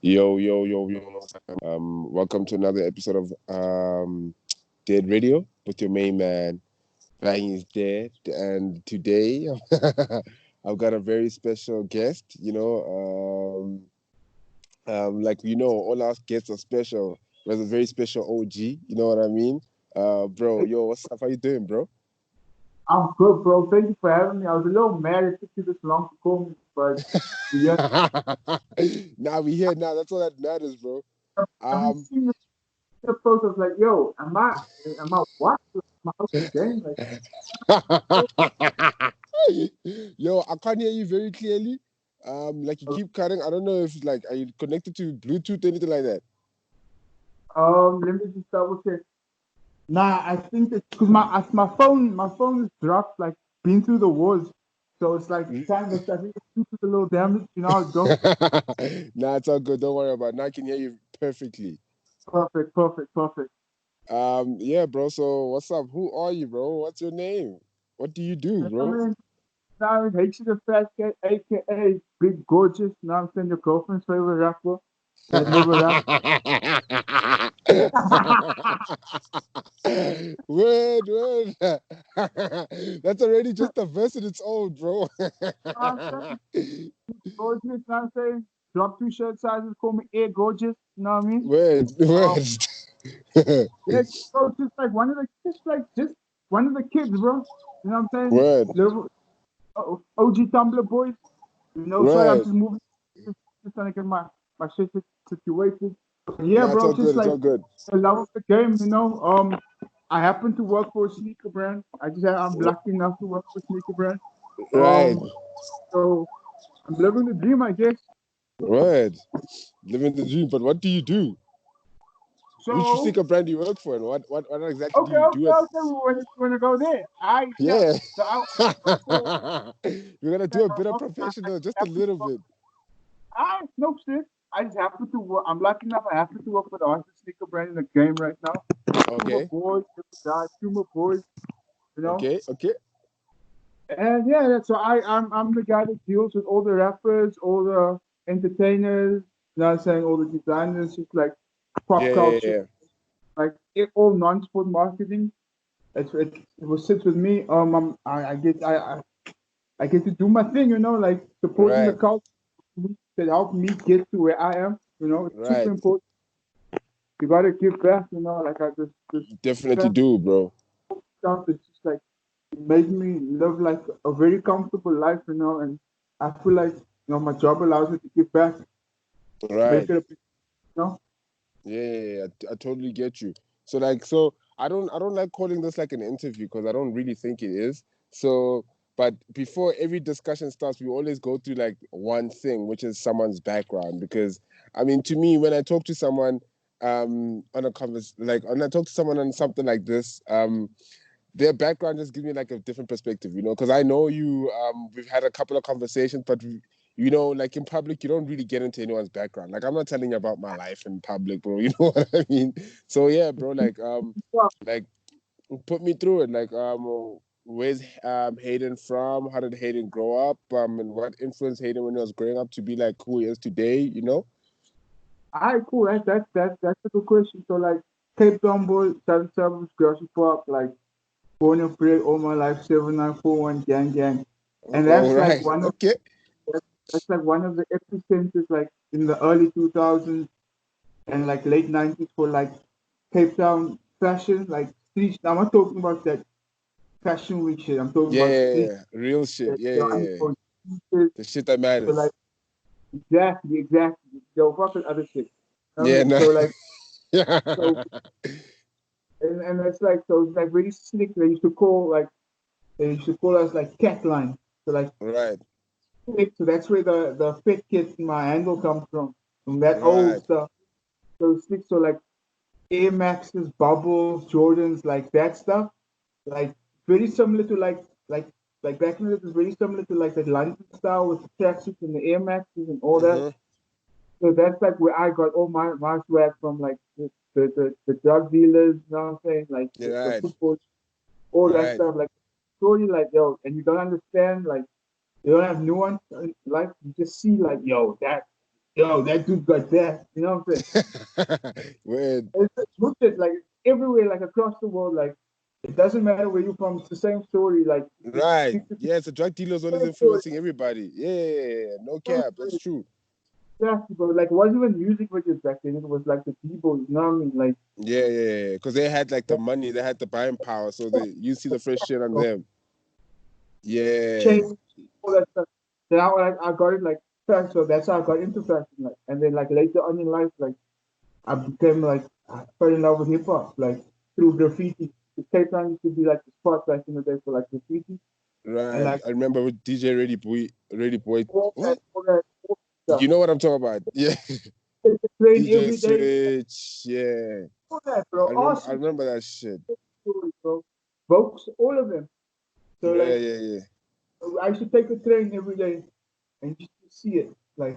Yo. Welcome to another episode of Dead Radio with your main man, Bang is Dead. And today, I've got a very special guest. All our guests are special. There's a very special OG. You know what I mean? Bro, yo, what's up? How you doing, bro? I'm good, bro. Thank you for having me. I was a little mad it took you this long to call me, but yeah, Now we here now. That's all that matters, bro. I've been Um, seeing the post. I was like, yo, am I what? Am I out the game? Like, Yo, I can't hear you very clearly. Like you keep cutting. I don't know if like are you connected to Bluetooth or anything like that. let me just double check. Nah, I think it's because my phone is dropped, like been through the wars, so it's like kind of. I think it's due to the little damage. You know how it goes. Nah, it's all good. Don't worry about it. Now I can hear you perfectly. Perfect. Yeah, bro. So what's up? Who are you, bro? What's your name? What do you do, You know bro? what I mean? Now, H the Fat Cat, aka Big Gorgeous. Now I'm saying your girlfriend's favorite rapper that never rap. Word. That's already just a verse in its own, bro. I'm saying gorgeous. You know what I'm saying? Drop two shirt sizes, call me Air Gorgeous. You know what I mean? Word, Um, word. yeah, so just like just one of the kids, bro. You know what I'm saying? Word, Little OG Tumblr boys. You know, sorry, I'm right. just moving, just trying to get my shit situated. Yeah, Nah, it's bro, all just good. It's like all good. the love of the game. You know, I happen to work for a sneaker brand. I'm lucky enough to work for a sneaker brand. Right, So I'm living the dream, I guess. word. Living the dream. But what do you do? Which So sticker brand do you work for, and what exactly do okay, you do? we want to go there. I yeah. Yeah. So I work for You're gonna do a bit of professional, just a happen to little work. bit. I no shit. I just happen to work. I'm lucky enough. I happen to work for the artist sneaker brand in the game right now. Puma Okay. boys, guys, Puma boys. You know. Okay. And yeah, so I'm the guy that deals with all the rappers, all the entertainers. You know what I'm saying? All the designers, just like pop culture, Yeah. like all non-sport marketing. It sits with me. I get to do my thing, you know, like supporting the Right. culture that helped me get to where I am. You know, it's super Right. important. You gotta give back, you know, like I just this Definitely do, bro. stuff is just like made me live like a very comfortable life, you know, and I feel like my job allows me to give back, Right. make it a bit, you know. Yeah. I totally get you. So I don't like calling this like an interview because I don't really think it is. So but before every discussion starts, we always go through like one thing, which is someone's background. Because I mean, to me, when I talk to someone on a when I talk to someone on something like this, their background just gives me like a different perspective, because I know you, we've had a couple of conversations, but like in public, you don't really get into anyone's background. Like I'm not telling you about my life in public, bro. You know what I mean? So yeah, bro, Well, like put me through it. Where's Hayden from? How did Hayden grow up? And what influenced Hayden when he was growing up to be like who he is today, you know? all right, cool. That's a good question. So like Cape Town boy, Southern Suburbs, Grassy Park, like born and bred all my life, 7941 gang. And All right. Okay. that's like one of the epicenters like in the early 2000s and like late 90s for like Cape Town fashion, like street. I'm not talking about that fashion week shit. I'm talking about street. Yeah. Real shit. That, Yeah. undergoing shit. The shit that So like matters. exactly. Yo, fuck with other shit. I Yeah, mean, no. so like so and it's like really slick. They used to call us like cat line. So like Right. slick. So that's where the fit kit in my handle comes from that old Right. stuff. So slick. So like Air Maxes, bubbles, Jordans, like that stuff. Like very similar to like back in the day, it was very similar to like the London style with the tracksuits and the Air Maxes and all that. Mm-hmm. So that's like where I got all my swag from, like the drug dealers, you know what I'm saying? Like Yeah, the right. football, all that Right. stuff. Like story, like yo, and you don't understand, like you don't have nuance in life. You just see like yo, yo, that dude got that. You know what I'm saying? Weird. It's rooted like everywhere, like across the world. Like it doesn't matter where you're from. It's the same story. Like it's Right. Yeah, it's a drug dealer's always same story. influencing everybody. Yeah, no Same cap. That's story. true. Exactly, bro. Like it wasn't even music videos back then. It was like the people. You know what I mean? Like Yeah. Because they had like the money, they had the buying power, so you see the fresh shit on them. Yeah. change all that stuff. Then I got it like fashion. So that's how I got into fashion. Like, and then like later on in life, like I became like I fell in love with hip hop, like through graffiti. The Cape Town used to be like the spot back in the day for like graffiti and Right. like I remember with DJ Ready Boy. What? all that You stuff. know what I'm talking about? Yeah. Take the train DJ every day. Switch. Yeah. All that, bro. I Awesome remember that shit. stories, bro. Books, all of them. So like Yeah. I used to take the train every day and you see it, like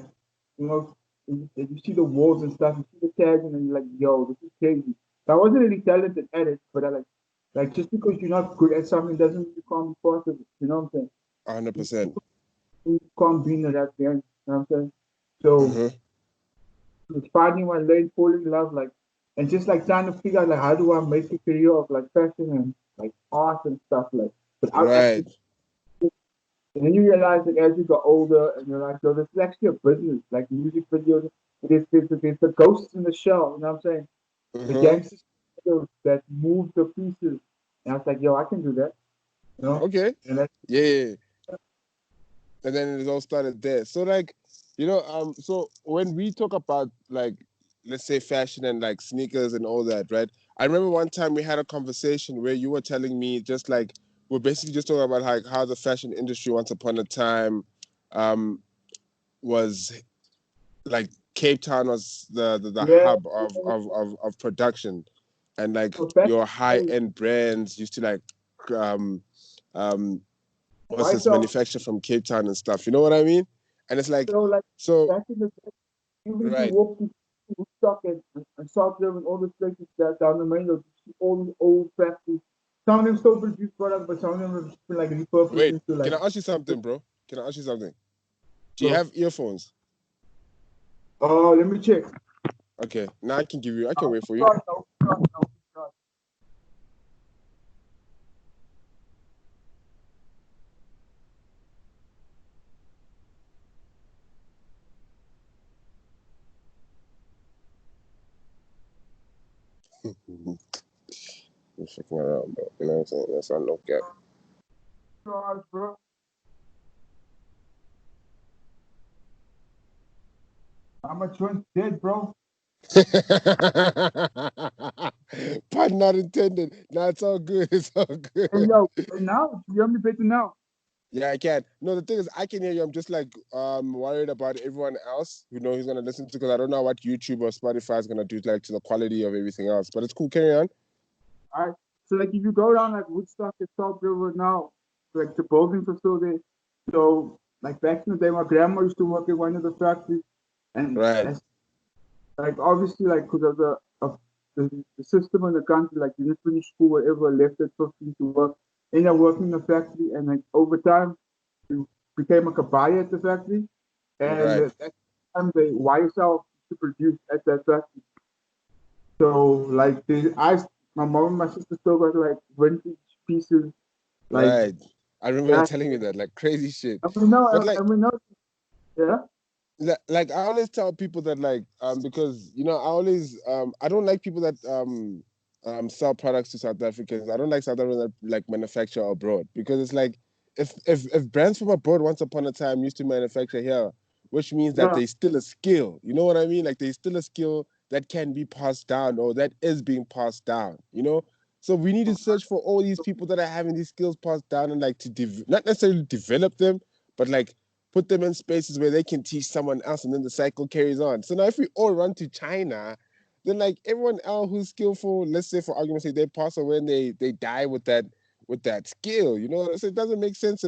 you know, you see the walls and stuff, you see the tags, and then you're like, yo, this is crazy. So I wasn't really talented at it, but I like just because you're not good at something doesn't mean you can't be part of it. You know what I'm saying? 100%. You can't be in that game. You know what I'm saying? So Mm-hmm. it's finding my lane, falling in love, like, and just like trying to figure out like how do I make a career of like fashion and like art and stuff like without Right. actually. And then you realize that as you got older and you're like, yo, this is actually a business, like music videos. There's the ghosts in the shell, you know what I'm saying? The Mm-hmm. gangsters that move the pieces. And I was like, yo, I can do that, you know? Okay. And that's Yeah. And then it all started there. So like, so when we talk about like, let's say fashion and like sneakers and all that, right? I remember one time we had a conversation where you were telling me just like we're basically just talking about like how the fashion industry once upon a time was like Cape Town was the yeah, hub of production, and like so fashion, your high end brands used to like um um what's why this so manufacture from Cape Town and stuff. You know what I mean? And it's like so like so back in the day, even if you right. walk to Woodstock and South River and all the places that down the main road, you see all these old factories. Some of them still produce products, but some of them have been like repurposed Wait, into can like I ask you something, bro? Can I ask you something? Do you so. have earphones? Oh, let me check. Okay, now I can No, wait for you. no, no. I'm fucking around, bro. You know what I'm saying? That's not no cap. God, bro. I'm a joint dead, bro. Pun not intended. No, it's all good. It's all Hey, good. yo, now, you hear me better now? Yeah, I can. No, the thing is, I can hear you. I'm just like worried about everyone else who know he's gonna listen to because I don't know what YouTube or Spotify is gonna do like to the quality of everything else. But it's cool. Carry on. All right. So, like, if you go down, like, Woodstock and South River now, like, the buildings are still there. So, like, back in the day, my grandma used to work in one of the factories. And Right. that's, like, obviously, like, because of the system in the country, like, you didn't finish school, whatever, left at 15 to work, ended up working in the factory. And, like, over time, you became like a buyer at the factory. And Right. at that time, they YSL to produce at that factory. So like my mom and my sister still got like vintage pieces like Right. I remember you that. telling me that, like crazy shit. And we know, But like, and we know, yeah, like I always tell people that like because I don't like people that sell products to South Africans. I don't like South Africans that like manufacture abroad because it's like if brands from abroad once upon a time used to manufacture here, which means that yeah, there's still a skill. You know what I mean? Like there's still a skill that can be passed down or that is being passed down. You know. So we need to search for all these people that are having these skills passed down and like to not necessarily develop them, but like put them in spaces where they can teach someone else and then the cycle carries on. So now if we all run to China, then like everyone else who's skillful, let's say for argument's sake, they pass away and they die with that skill. You know, so it doesn't make sense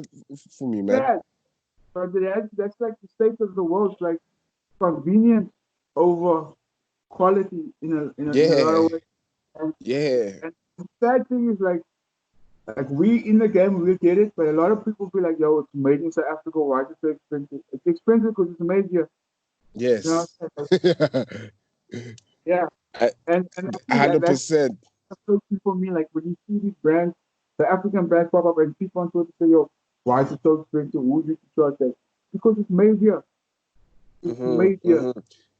for me, man. yeah. But that's like the state of the world, like convenience over quality in a lot Yeah, of ways. And, yeah, and the sad thing is like we in the game we get it, but a lot of people feel like yo, it's made in South Africa. Why is it so expensive? It's expensive because it's made here. You Yes. know, yeah. And I think that that's 100%. the first thing for me. Like when you see these brands, the African brands pop up, and people on Twitter say, "Yo, why is it so expensive? Who you to charge that?" Because it's made here. It's made here.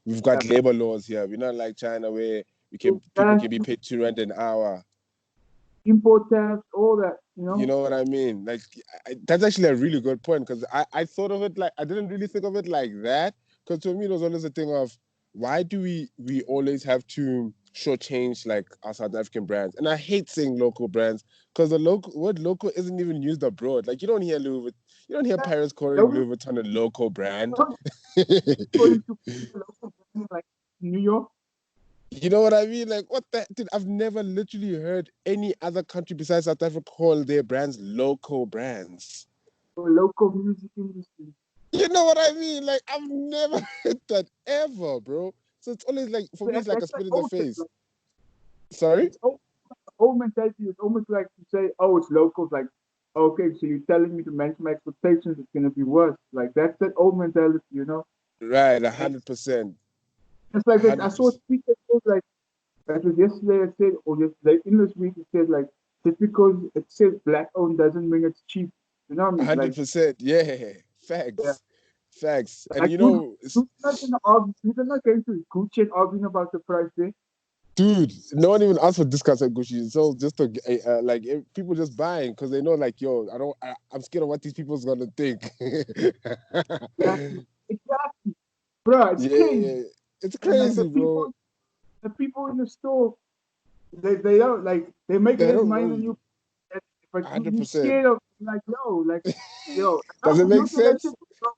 We've Yeah. got labor laws here. We're not like China where So people that's can be paid £2 an hour. import tax, all that. You You know. know what I mean? Like that's actually a really good point because I thought of it like I didn't really think of it like that because to me it was always a thing of why do we always have to shortchange like our South African brands? And I hate saying local brands because the local word local isn't even used abroad. Like you don't hear Paris calling Those Louis Vuitton a local brand. are going to local brands like New York You know what I mean? Like, what the dude? I've never literally heard any other country besides South Africa call their brands local brands. or local music industry. You know what I mean? Like, I've never heard that ever, bro. So it's always like, for me, it's like a That's like spit in the old thing. face. Like, Sorry? it's old mentality. It's almost like to say, "Oh, it's locals." Like, okay, so you're telling me to manage my expectations. It's gonna be worse. Like that's that old mentality, you know. Right, And 100%. it's like that. I saw a 100%. tweet that said like that was yesterday. It said or yesterday in this week it said like just because it says black owned doesn't mean it's cheap. You know what I mean? Like 100%. Yeah. yeah, Facts. Facts. And like you know, you're not gonna argue. You're not going to Gucci and arguing about the price there. dude, no one even asked for discounts at Gucci. So just to, like people just buying because they know, like, yo, I'm scared of what these people's gonna think. Exactly, exactly, bro. It's crazy. Yeah, it's And like crazy, bro. the people in the store, they don't like they make They less don't money know than you. you, but you 100%. scared of like yo. Does it I'm make guilty of that sense? shit. Bro.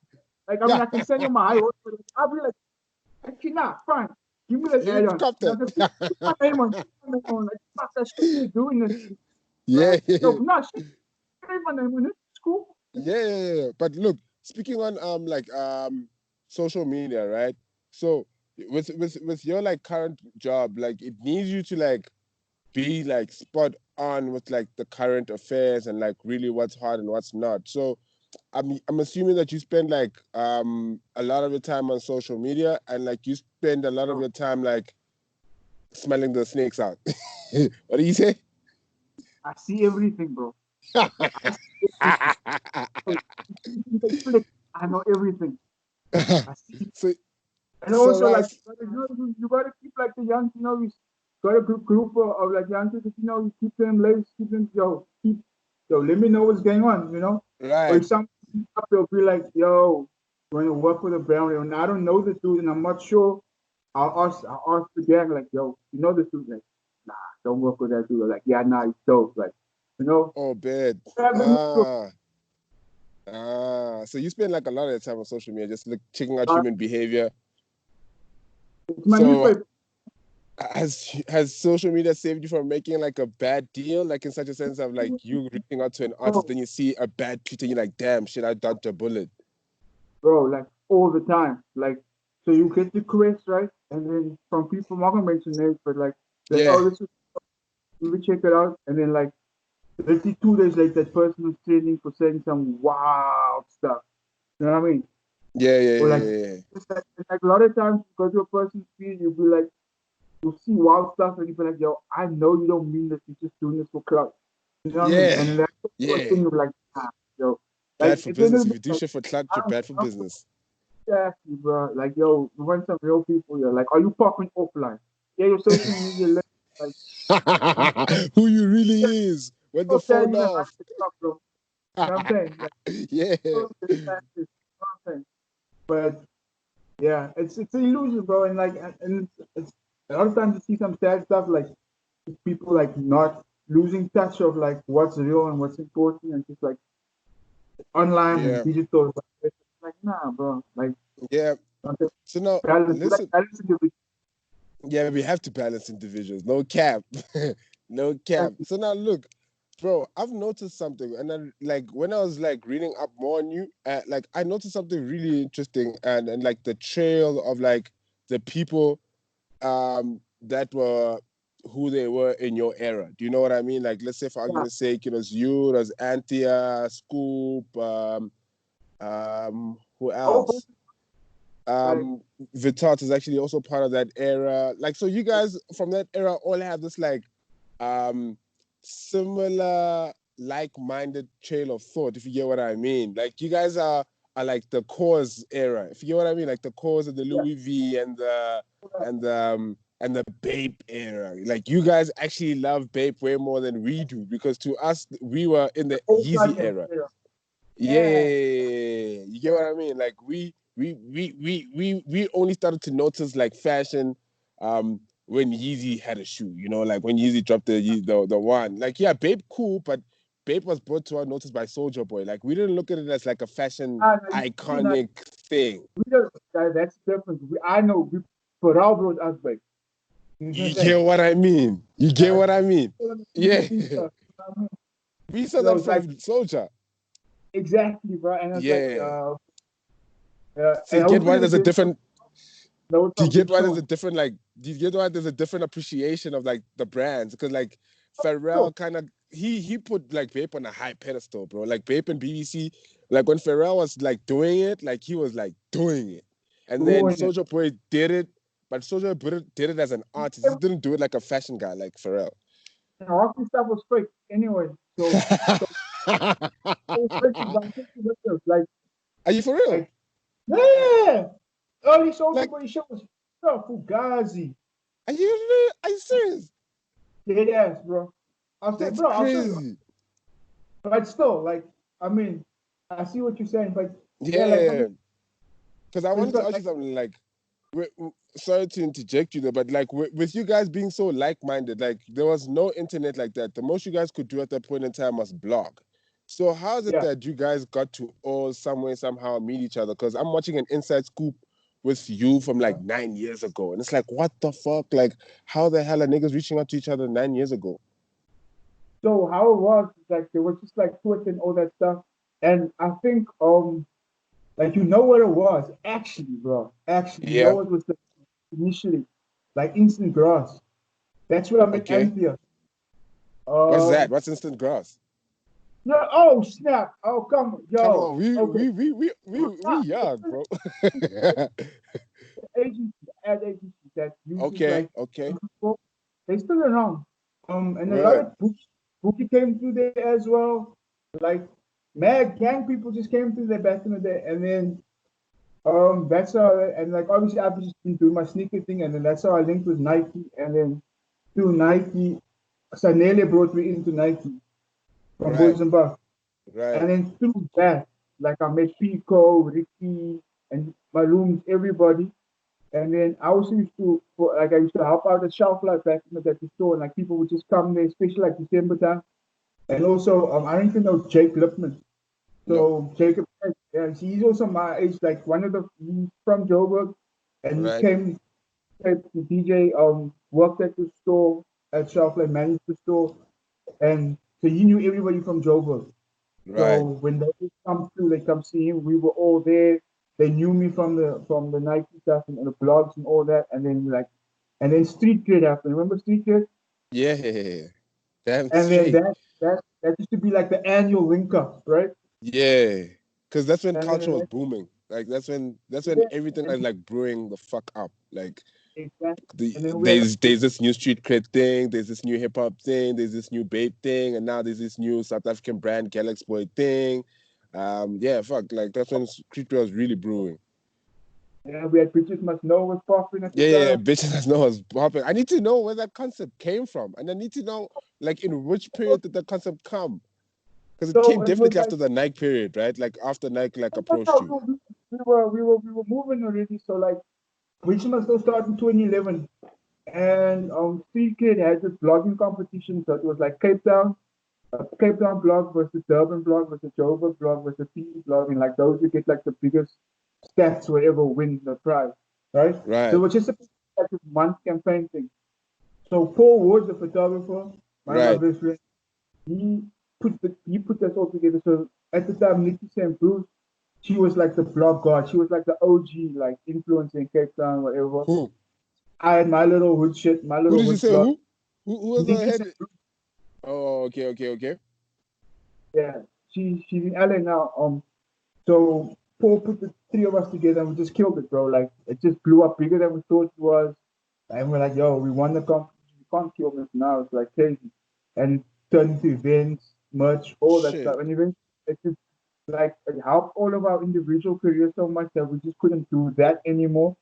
Like I mean, I can send you my high horse, but I'll be like, actually, nah, fine. Give me that You add-on. cop You know, that. just put my name on. Put my name on. Like fuck that shit. You're doing this, Yeah, right? No, but not shit. Put my name on it. It's cool. yeah. But look, speaking on social media, right? So with your like current job, like it needs you to like be like spot on with like the current affairs and like really what's hot and what's not. So I'm assuming that you spend like a lot of your time on social media and like you spend a lot of Bro, your time like smelling the snakes out. What do you say? I see everything, bro. I see everything. Like, they flick. I know everything. I see. so And so also, like, Ross, you gotta keep like the young, you got a group of like young people, you keep them late, keep them, let me know what's going on. Or right. if something up, they'll be like, yo, going to work with a brand, and I don't know this dude, and I'm not sure. I'll ask the gang, like, yo, you know this dude? Like, nah, don't work with that dude. Like, yeah, nah, he's dope. Like, you know, Oh, bad. have them know, Ah, so you spend like a lot of your time on social media just like checking out human behavior. it's my So newspaper. has social media saved you from making like a bad deal, like in such a sense of like you reaching out to an artist, Bro, then you see a bad tweet and you're like, damn, shit, I dodged a bullet. bro, like all the time. Like, so you get the request, right? And then from people, I'm not gonna mention names, but like, Yeah, oh, this is, let me check it out. And then, like, 2 days later, that person is trending for saying some wild stuff. You know what I mean? yeah, yeah, Or like, yeah, yeah. it's like a lot of times, because your person's feed, you'll be like, you'll see wild stuff, and you'll be like, yo, I know you don't mean this. You're just doing this for clout. You know what I mean? Yeah, And that's the whole yeah. thing of like, yo, Bad like, for at the end business. of If the you day, do shit for clout, I you're don't, bad for I don't business. exactly, bro. Like, yo, we want some real people here. Like, are you popping offline? Yeah, your social media, like, I'm Who you really is when the so tell phone you that I off. have to stop, bro. You know what I'm saying? Like, Yeah, so you know what I'm saying? But yeah, it's an illusion, bro. And like, and it's a lot of times you see some sad stuff, like people like not losing touch of like what's real and what's important, and just like online and yeah, digital. It's like, nah, bro. Like, yeah. So now, balance. We like listen. balance in the Yeah, we have to balance individuals. No cap, no cap. So now, look, bro, I've noticed something, and then like when I was like reading up more on you, like I noticed something really interesting, and like the trail of like the people that were who they were in your era. Do you know what I mean? Like, let's say for yeah. argument's sake, it was you, it was Antia, Scoop, who Oh, else? Like, Vitat is actually also part of that era. Like, so you guys from that era all have this like similar like-minded trail of thought, if you get what I mean. Like you guys are like the cause era, if you get what I mean, like the cause of the yeah, Louis V and the Bape era. Like you guys actually love Bape way more than we do, because to us we were in the old Yeezy Guardian, era. yeah. Yeah, Yeah, you get yeah. what I mean? Like we only started to notice like fashion when Yeezy had a shoe, you know, like when Yeezy dropped the one. Like yeah, Bape cool, but Bape was brought to our notice by Soldier Boy. Like we didn't look at it as like a fashion And you know, iconic thing. we don't, that's different. I know we, Pharrell brought us back. You know what You I'm saying? get what I mean? You get what I mean? Yeah. Stuff, you know what I mean? We saw So that it's like from Soldier. exactly, bro. And it's like, Yeah. So and you get hopefully why the there's a kids different know do you some get big why there's shows. a different like do you get why there's a different appreciation of like the brands? Because like So, Pharrell kind of he put like Vape on a high pedestal, bro. Like Vape and BBC, like when Pharrell was like doing it, like he was like doing it. And then doing it. Soulja Boy did it, but Soulja Boy did it as an artist. He didn't do it like a fashion guy like Pharrell. And half the stuff was fake anyway. So it was fake and done 50 videos. Are you for real? Like, yeah. Early Soldier Like, Boy shows. Bro, Fugazi. are you serious? Dead ass, bro. I'll say, That's bro, I'll show you. crazy. But still, like, I mean, I see what you're saying, but yeah, like, Yeah. Because I it's wanted to not ask you like, something like, sorry to interject you there, but like with you guys being so like-minded, like there was no internet like that. The most you guys could do at that point in time was blog. So how is it yeah. that you guys got to all some way somehow meet each other? Because I'm watching an inside scoop with you from like 9 years ago, and it's like, what the fuck? Like, how the hell are niggas reaching out to each other 9 years ago? So how it was, like, there was just like Twitter and all that stuff. And I think, like, you know what it was, actually, bro. Actually, you know Yeah. what was the initially, like, instant grass. That's what I met Okay. Anthea. What's that? Um, What's instant grass? no, oh snap! Oh come, on, Come yo, on, we okay. we we we we we Ah, young, bro. agency, ad agency that uses Okay, like okay. people, they still around. And a lot Right, of bookie came through there as well. Like mad gang people just came through there back in the day, and then that's how. And like obviously I've just been doing my sneaker thing, and then that's how I linked with Nike, and then through Nike, Sanele brought me into Nike from right, Boys and Buff. right. And then through that, like I met Pico, Ricky, and Maroons, everybody. And then I also used to, like I used to help out at Shelf Life back in the store, and like people would just come there, especially like December time. And also, I don't even know Jake Lipman. No, So Jacob, yeah, he's also my age, like one of the he's from Joburg, and he right, came to DJ, worked at the store at Shelf Life, managed the store, and so he knew everybody from Joburg. So right. when they would come through, they come see him. We were all there. They knew me from the Nike stuff and the blogs and all that. And then street kid happened. Remember street kid? Yeah, damn And then straight. that used to be like the annual link up, right? Yeah, because that's when And then culture was and booming. Like that's when then, everything and was like brewing the fuck up. Like exactly. And then we had there's this new street cred thing, there's this new hip hop thing, there's this new Bape thing, and now there's this new South African brand Galaxy Boy thing. Yeah, fuck. Like that's when street was really brewing. we had Bitches Must Know was popping at the Yeah, time. bitches does know what's popping. I need to know where that concept came from, and I need to know like in which period did that concept come? Because it came So it was definitely like after the Nike period, right? Like after Nike like that's approached how you. we were moving already. So like Bitches Must Know started in 2011. And Street Kid had this blogging competition. So it was like Cape Town blog versus Durban blog versus Joburg blog versus PE blog, and like those who get like the biggest stats whatever win the prize, right? So it Right, was just like this month campaign thing. So Paul Ward, the photographer, one of my right, best friends, he he put us all together. So at the time, Nikki St. Bruce, she was like the blog god. She was like the OG, like influencer in Cape Town, whatever. who? I had my little hood shit, my Who little did you hood say? blog. Who was the Nikki St. head? Oh, okay, okay, okay. Yeah, she's in LA now. So Paul put the three of us together and we just killed it, bro. Like it just blew up bigger than we thought it was. And we're like, yo, we won the competition. We can't kill this now. It's like crazy. And it turned into events, merch, all that Shit. stuff. And even it just like it helped all of our individual careers so much that we just couldn't do that anymore.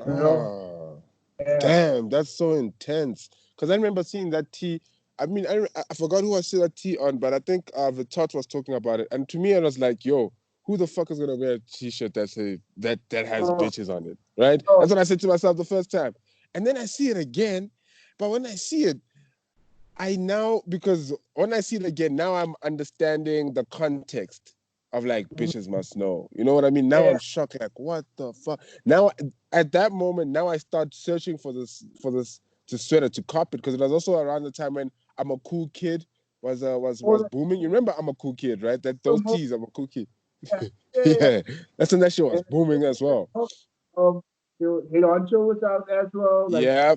You know? Ah, Yeah. damn, that's so intense. Because I remember seeing that T. I mean, I forgot who I saw that T on, but I think Vitot was talking about it. And to me, I was like, yo, who the fuck is gonna wear a T-shirt that has Oh, bitches on it, right? oh, That's what I said to myself the first time. And then I see it again, but when I see it, because when I see it again, now I'm understanding the context of like bitches must know. You know what I mean? Now yeah. I'm shocked, like, what the fuck? Now at that moment, now I start searching for this to sweater to cop it, because it was also around the time when I'm a cool kid All was that booming. You remember I'm a cool kid, right? That those promo. tees, I'm a cool kid. Yeah. Yeah. Yeah. That's when that shit Yeah. was booming as well. Um, Hit Honcho was out as well. Like, Yeah,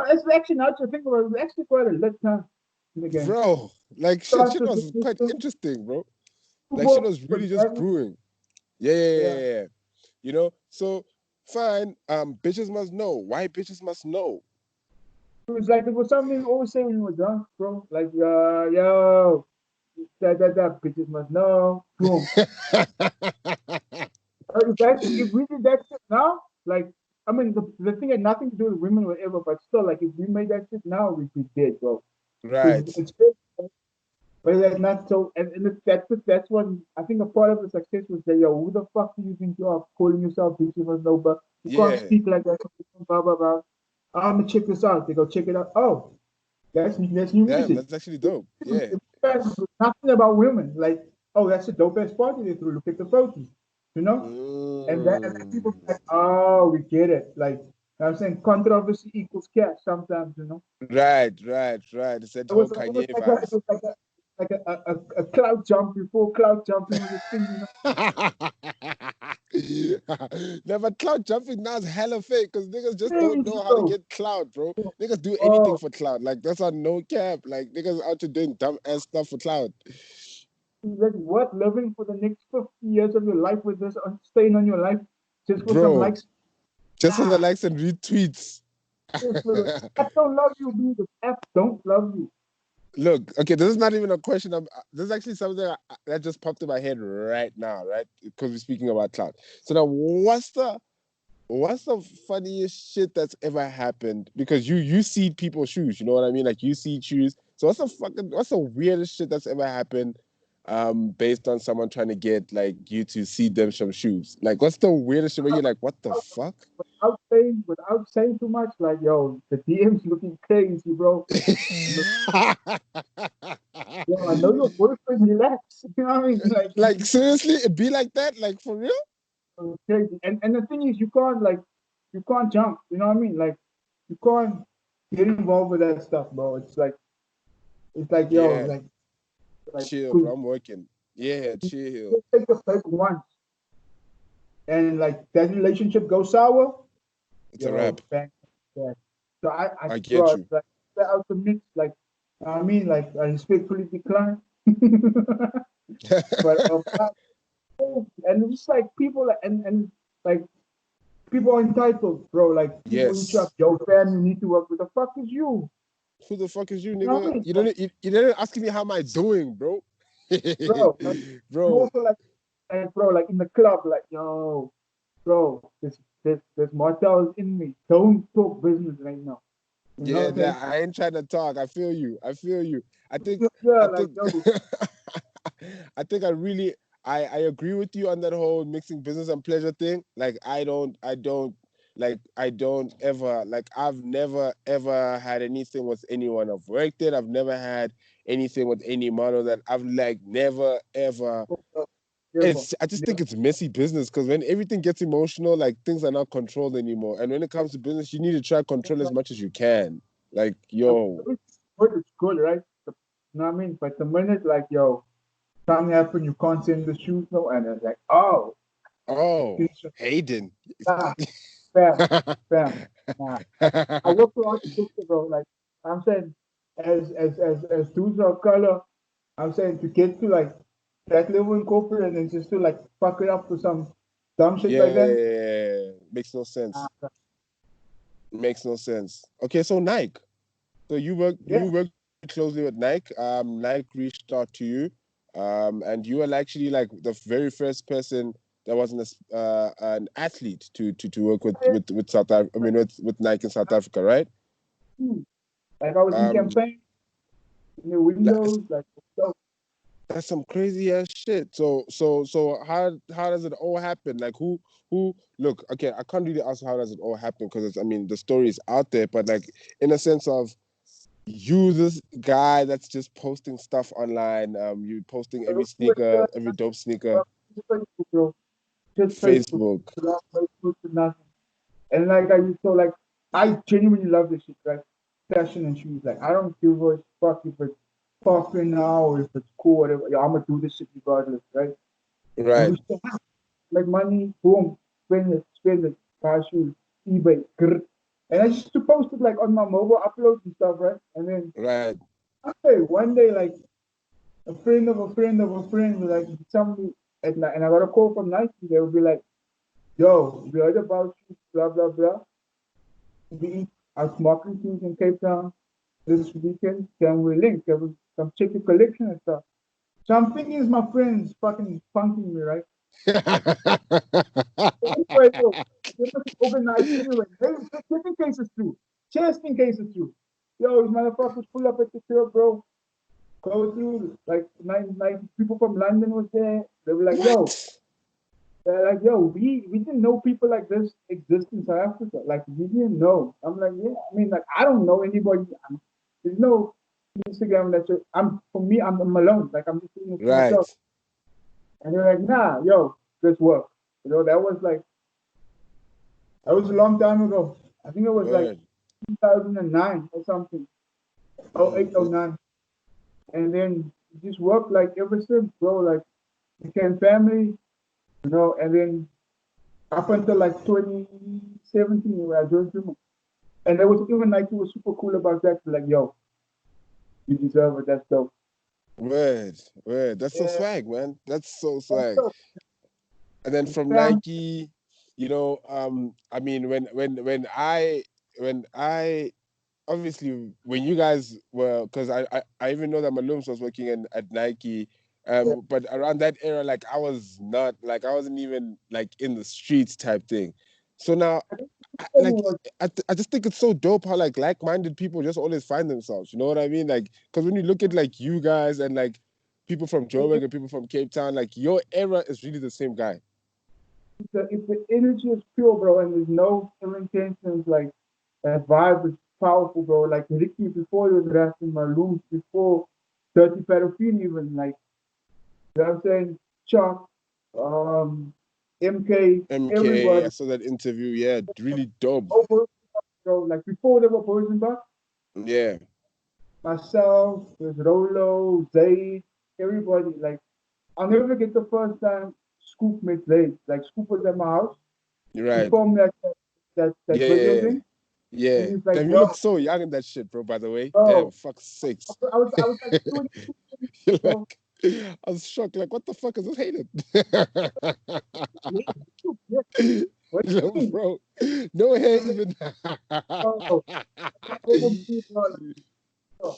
it's actually now to think about it, it's actually quite a lit time in the game. bro. Like Start shit to was think quite this interesting, bro. Like shit football was was really just very, brewing. Yeah, yeah, yeah, yeah. yeah, yeah. You know, so fine. Bitches must know. Why bitches must know? It was something we always say when we were drunk, bro. Like, yo, that bitches must know. Boom. If we did that shit now, like, I mean, the thing had nothing to do with women or whatever, but still, like, if we made that shit now, we'd be dead, bro. Because Right. it's but that's not so, and that's what I think a part of the success was that, yo, who the fuck do you think you are calling yourself bitches must know, but you can't Yeah. speak like that, blah, blah, blah. I'm gonna check this out. They go check it out. Oh, that's new Damn, music. that's actually dope. Yeah. Nothing about women. Like, oh, that's a dope ass party they threw. Look at the photos, you know? And people Mm. like, oh, we get it. Like, I'm saying controversy equals cash sometimes, you know? Right, right, right. It's that It whole was, Kanye it vibes. was like a cloud jump before cloud jumping was a thing, you know? Never cloud jumping now is hella fake, because niggas just don't Crazy, know how to bro. get cloud, bro. Niggas do anything Oh, for cloud. Like that's on no cap. Like niggas out to doing dumb ass stuff for cloud. like what? Living for the next 50 years of your life with this stain on your life just for some Bro, likes? just for the Ah, likes and retweets. just for the app don't love you, dude. The app don't love you. Look, okay, this is not even a question. This is actually something that just popped in my head right now, right? Because we're speaking about cloud. So now, what's the funniest shit that's ever happened? Because you see people's shoes, you know what I mean? Like you see shoes. So what's the weirdest shit that's ever happened? Based on someone trying to get like you to see them some shoes. Like, what's the weirdest shit where you're like, what the fuck? Without saying too much, like yo, the DM's looking crazy, bro. Look, yo, I know your boyfriend. Relax. You know what I mean? Like Like seriously, it be like that? Like for real? crazy. And the thing is, you can't jump. You know what I mean? Like you can't get involved with that stuff, bro. It's like yo, Yeah, like chill, bro. cool. I'm working. Yeah, chill. Just take the fake once, and like that relationship goes sour. It's a Yo, wrap. bang. Yeah. So I get bro, you. like out the mix, like I mean, like I respectfully decline. But and it's like people and like people are entitled, bro. Like people hit you up, Yes. yo, fam, you need to work with the fuck is you. Who the fuck is you, You know what nigga? I mean? You didn't ask me how am I doing, bro. Like, you Bro, also like, and bro, like in the club, like, yo, bro, this Martell is in me. Don't talk business right now. You know what yeah, I'm saying? I ain't trying to talk. I feel you. I feel you. I think Yeah, I like, think yo, I think I agree with you on that whole mixing business and pleasure thing. Like I don't ever, like I've never ever had anything with anyone I've worked with. I've never had anything with any model that I've like never ever. never, I just think never. it's messy business, because when everything gets emotional, like things are not controlled anymore. And when it comes to business, you need to try control as much as you can. Like, yo, It's good, right? You know what I mean? But the minute, like, yo, something happened, you can't send the shoes, no, and it's like, oh, oh, it's just, Hayden. ah, bam, bam, nah. Like, I work for architecture, bro. Like, I'm saying, as dudes of color, I'm saying to get to like that level in corporate and then just to like fuck it up for some dumb shit like that. Yeah. Makes no sense. Makes no sense. Okay, so Nike. So Yeah, you work closely with Nike. Nike reached out to you, and you are actually like the very first person that was an athlete to work with South Africa. I mean, with Nike in South Africa, right? like I was in Um, campaign in the that's, windows, like so. that's some crazy ass shit. So how does it all happen? Like who? Look, okay, I can't really ask how does it all happen because I mean the story is out there, but like in a sense of you this guy that's just posting stuff online. You posting every sneaker, every dope sneaker, Just Facebook, bro. Just Facebook. Facebook. Facebook to nothing. And like I used to like, I genuinely love this shit, right? Fashion and shoes. Like I don't give a fuck if it's popular now or if it's cool, whatever. Yeah, I'm gonna do this shit regardless, right? And Right, we still have like money, boom, spend it, buy shoes, eBay, grr. And I used to post it like on my mobile uploads and stuff, right? And then right. okay, one day like a friend of a friend of a friend was like somebody at night, and I got a call from Nike. They would be like, "Yo, we heard about you, blah blah blah. We are marketing teams in Cape Town this weekend. Can we link? Can we come check your collection and stuff?" So I'm thinking, is my friends fucking punking me, right? Anyway, bro, they must organize anyway. Hey, just in case it's true. Just in case it's true. Yo, these motherfuckers pull up at the club, bro. Go through like 90 people from London was there. They were like, yo, What? they're like, yo, we didn't know people like this exist in South Africa. Like we didn't know. I'm like, yeah. I mean, like I don't know anybody. There's no Instagram that I'm for me. I'm alone. Like I'm just doing it for myself. Right. And they're like, nah, yo, let's work. That was a long time ago. I think it was like Word. 2009 or something. Oh eight, oh Mm-hmm. nine. And then just worked like ever since, bro. Like became family, and then up until like 2017 where I joined Puma. And there was even like it was super cool about that. Like, yo, you deserve it. That's dope. Word. Word. That's so Yeah, swag, man. That's so that's swag. dope. And then And from fam, Nike, I mean, when I obviously when you guys were, because I even know that Malums was working at Nike, yeah, but around that era, like I was not like I wasn't even like in the streets type thing. So now I think like was I just think it's so dope how like-minded people just always find themselves. You know what I mean? Like because when you look at like you guys and like people from Joburg and people from Cape Town, like your era is really the same guy. if the energy is pure, bro, and there's no ill intentions, like that vibe is powerful, bro. Like Ricky before he was rapping, Malum before Dirty Pedophile even, like you know what I'm saying? Chuck, um, MK, MK, everybody. I saw that interview. Yeah, really dope. Over, bro. Like before they were Boysenbach, Yeah, myself, there's Rolo, Zayd, everybody. Like I'll never forget the first time Scoop met Zayd. Like Scoop was at my house. you're He right. filmed that video Yeah, thing. yeah. And he's like, Damn, you yo, look so young in that shit, bro. By the way, damn, bro. fuck sakes. I was like 22, You're bro. like, I was shocked. Like, what the fuck is this hated? Yeah, yeah. What do you mean? Bro, no hair I'm like, even. bro, bro.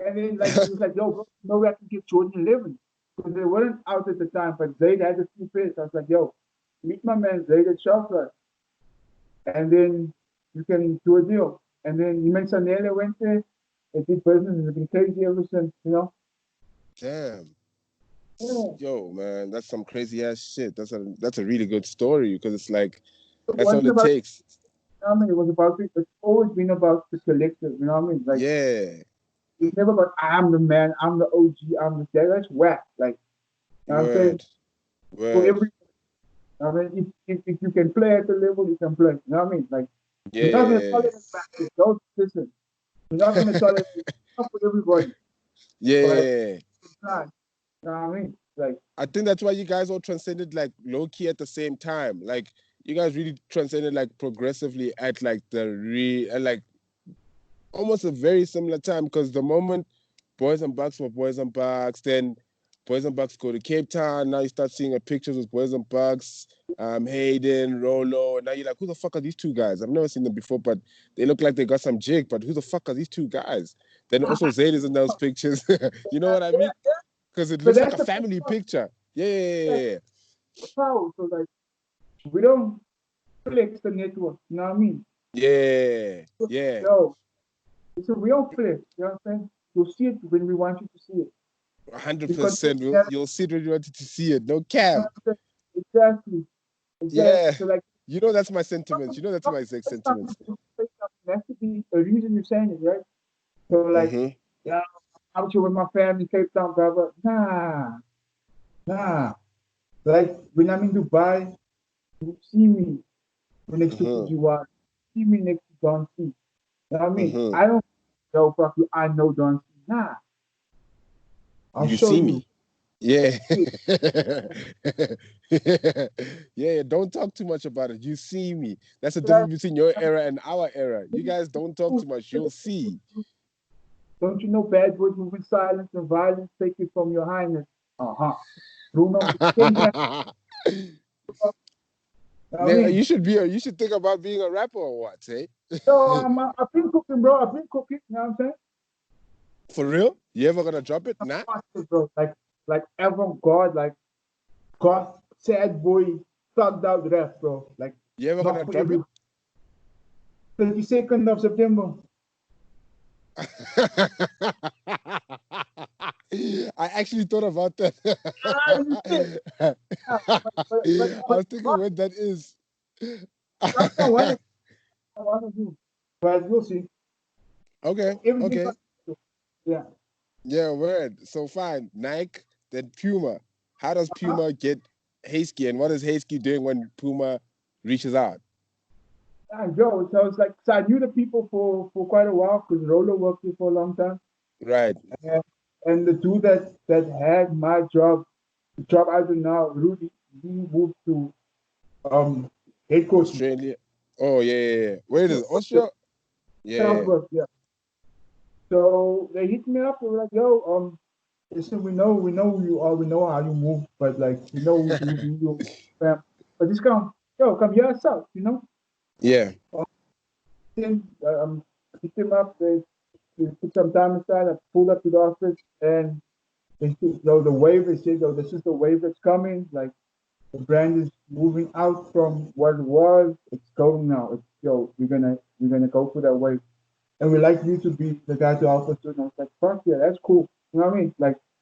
And then like he was like, yo, bro, no way I can get Jordan 11. Because they weren't out at the time, but Zayd had a few pairs. I was like, yo, meet my man Zayd at Shopra. And then you can do a deal. And then you mentioned Sanele went there. They did business. It's been crazy ever since. Damn. Yeah. Yo, man, that's some crazy ass shit. That's a really good story because it's like It that's all wasn't it about, takes. I mean, it was about, it's always been about the collective, you know what I mean? Like, Yeah. it's never about, I'm the man, I'm the OG, I'm the dad. That's whack. Like, you know what I'm saying? Word. For Word. every, I mean, if you can play at the level, you can play. You know what I mean? Like, you're not going to Yeah. tolerate practice. Don't listen. You're not going to tolerate it. Not for everybody. But Yeah. it's not. You know what I mean? Like, I think that's why you guys all transcended like low key at the same time. Like you guys really transcended like progressively at like like almost a very similar time because the moment Boys and Bucks were Boys and Bucks, then Boys and Bucks go to Cape Town. Now you start seeing pictures with Boys and Bucks, Hayden, Rolo. And now you're like, who the fuck are these two guys? I've never seen them before, but they look like they got some jig. But who the fuck are these two guys? Then also Zayd is in those pictures. You know what I mean? Because it But looks like that's a the family picture. that's Yeah. the power. So like we don't flex the network. You know what I mean? Yeah. Yo, it's a real flex. You know what I'm saying? You'll see it when we want you to see it. Because 100%. You'll see it when you wanted to see it. No cap. exactly. Yeah. So like, You know that's my sentiments. You know that's my exact sentiments. there has to be a reason you're saying it, right? So like, Mm-hmm. yeah, I'm sure with my family, Cape Town, blah blah. Nah. Like when I'm in Dubai, you see me next to Mm-hmm. Fujiwara, see me next to Don C. You know what I mean? Mm-hmm. I don't know fuck you. I know Don C. Nah, I'll You show see you. me. Yeah. Yeah, don't talk too much about it. You see me. That's the difference between your era and our era. You guys don't talk too much. You'll see. Don't you know bad boys moving silence and violence take it from your highness? Uh-huh. Bruno, same here. I Now, mean, you should think about being a rapper or what, eh? so I've been cooking, bro. I've been cooking. You know what I'm saying? For real? You ever gonna drop it? Nah. Bro, like avant-garde, like goth, sad boy, thugged out rap, bro. Like You ever gonna not for drop every it? 22nd of September. I actually thought about that. You shit. Yeah, I was thinking when that is. that's not what I want to do. But we'll see. Okay, Everything, okay. yeah. Yeah, word. So fine. Nike, then Puma. How does Uh-huh. Puma get Hasky, and what is Hasky doing when Puma reaches out? Joe, so it's like, so I knew the people for quite a while because Rolo worked here for a long time. Right. And, and the dude that had my job, the job I do now, Rudy, he moved to head coaching. Australia. Oh, yeah. Where is it? Austria? Yeah. Southwest, yeah. So they hit me up. They were like, "Yo, listen, we know who you are. We know how you move, but like, we know who you fam. But just come here yourself, you know." Yeah. Then hit them up. They put some time aside. I pulled up to the office, and they said, "Yo, the wave." They said, "Yo, this is the wave that's coming. Like, the brand is moving out from what it was. It's going now. It's yo, you're gonna go for that wave." And we like you to be the guy to help us do it. And I was like, fuck yeah, that's cool. You know what I mean?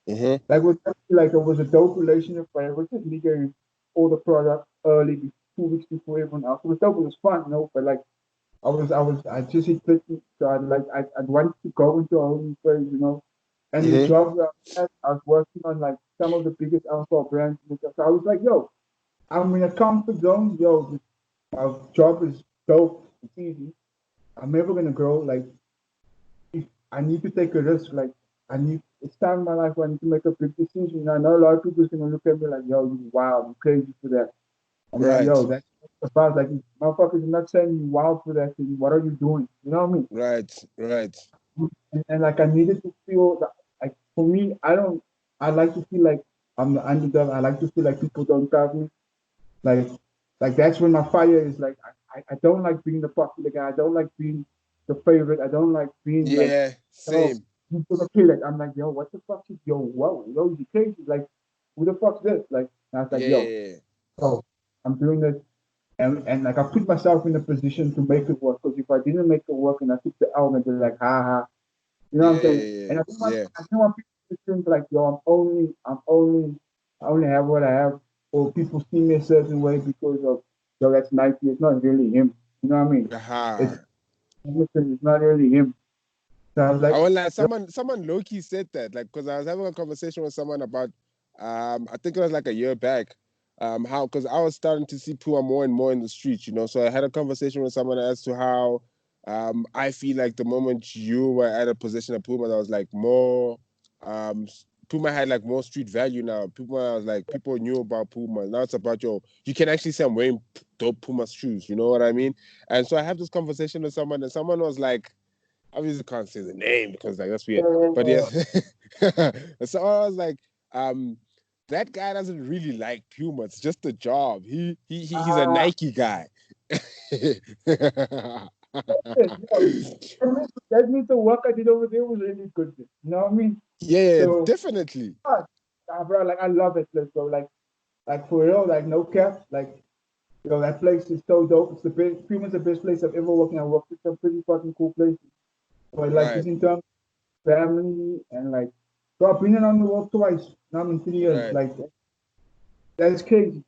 Mm-hmm. Like was like it was a dope relationship, but it was just me getting all the product early, 2 weeks before everyone else. It was dope. It was fun, you know. But like I just hit 50, so I'd wanted to go into a whole new phase, you know. And the Mm-hmm. job that I was working on like some of the biggest alcohol brands. And stuff. So I was like, yo, I'm in a comfort zone. Yo, my job is dope. It's easy. I'm never gonna grow. Like I need to take a risk. Like it's time in my life where I need to make a big decision. I know a lot of people is gonna look at me like, yo, you wild, you crazy for that. I'm like, Right. yo, that's about like motherfuckers are not saying you wild for that thing. What are you doing? You know what I mean? Right. Right. And like I needed to feel that like for me, I like to feel like I'm the underdog. I like to feel like people don't doubt me. Like like that's when my fire is like I don't like being the popular guy. I don't like being the favorite. I don't like being like Yeah. oh Same. you gonna kill it. I'm like, yo, what the fuck is yo, whoa, yo, you crazy? Like, who the fuck's this? Like and I was like, yo, Yeah. oh, I'm doing this and like I put myself in a position to make it work. Because if I didn't make it work and I took the L and they're like, ha ha, you know what I'm saying? Yeah. And Yeah. I don't want people to think like, yo, I only have what I have, or people see me a certain way because of, yo, that's Nike. It's not really him. You know what I mean? It's Aha. listen, it's not really him. So I was I like, will like someone low key said that like because I was having a conversation with someone about I think it was like a year back how because I was starting to see Puma more and more in the streets, you know. So I had a conversation with someone as to how I feel like the moment you were at a position of Puma that was like more um Puma had like more street value now. Puma was like people knew about Puma. Now it's about you can actually say I'm wearing dope Puma shoes, you know what I mean? And so I have this conversation with someone and someone was like obviously can't say the name because like that's weird. But uh, yes. So I was like, that guy doesn't really like Puma. It's just a job. He's a Ah, Nike guy. yeah, that means the work I did over there was really good. You know what I mean? Yeah, So, definitely. bro, like I love it, place, bro. Like for real, like no cap, like that place is so dope. It's the best, pretty much the best place I've ever worked in. I worked with some pretty fucking cool places, but like Right, just in terms of family and like, bro, I've been around the world twice. Now I'm in 3 years. right. Like that's crazy.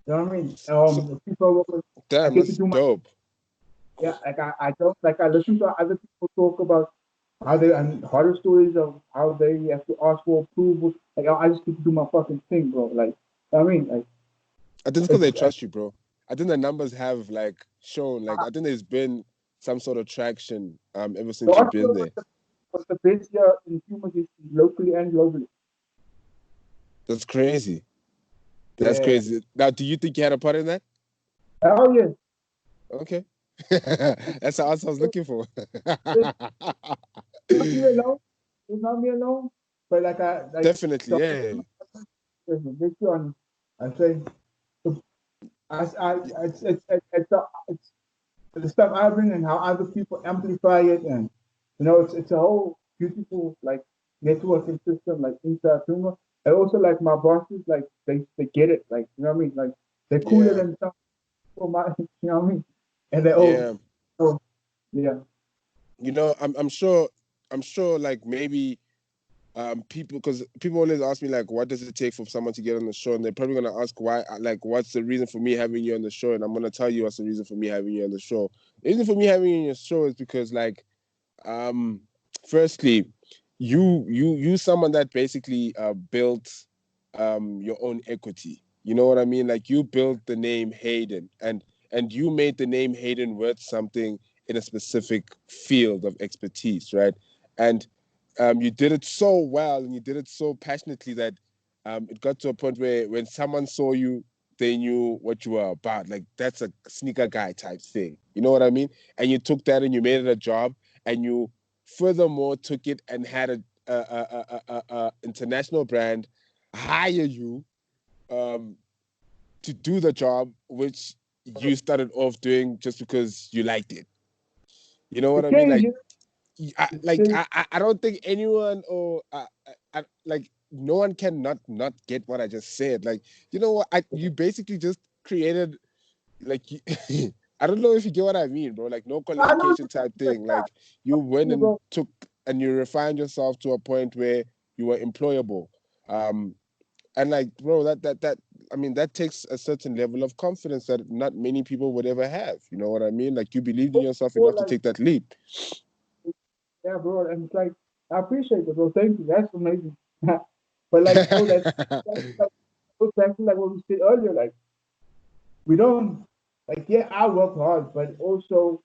You know what I mean? So, The people I work with, I damn, get to that's do my dope. yeah. Like I don't like I listen to other people talk about how they and horror stories of how they have to ask for approval. Like I just get to do my fucking thing, bro. Like I mean, like I think it's because they it's trust you, bro. I think the numbers have like shown, like I think there's been some sort of traction ever since you've God been knows there. what's the best year in human history, locally and globally. That's crazy. That's Yeah. crazy. Now, do you think you had a part in that? Oh yeah. Okay. That's the answer I was looking for. It's not me alone. It's not me alone. But like I like Definitely, so yeah. let's be honest. I say it's the stuff I bring and how other people amplify it, and it's a whole beautiful like networking system like inside Puma. And also like my bosses like they get it, like you know what I mean, like they're cooler Yeah, than some people my you know what I mean, and they yeah. oh yeah. I'm sure like maybe people, because people always ask me like what does it take for someone to get on the show, and they're probably going to ask why, like what's the reason for me having you on the show, and I'm going to tell you what's the reason for me having you on the show. The reason for me having you on your show is because like um firstly, you someone that basically built your own equity. You know what I mean? Like you built the name Hayden, and you made the name Hayden worth something in a specific field of expertise, right? And you did it so well and you did it so passionately that it got to a point where when someone saw you, they knew what you were about. Like that's a sneaker guy type thing. You know what I mean? And you took that and you made it a job, and you furthermore took it and had a international brand hire you um, to do the job, which you started off doing just because you liked it. You know what I mean? Like Occasion, I don't think anyone or like no one can not get what I just said. Like you know what, you basically just created like I don't know if you get what I mean, bro. Like no I know qualification type thing. Like you went you, and bro. took and you refined yourself to a point where you were employable. Um, and like, bro, that I mean, that takes a certain level of confidence that not many people would ever have. You know what I mean? Like you believed in yourself Bro, enough to like take that leap. yeah, bro, and it's like I appreciate it, bro. Thank you. That's amazing. But like, bro, that's like goes back to like what we said earlier. Like we don't like yeah, I work hard, but also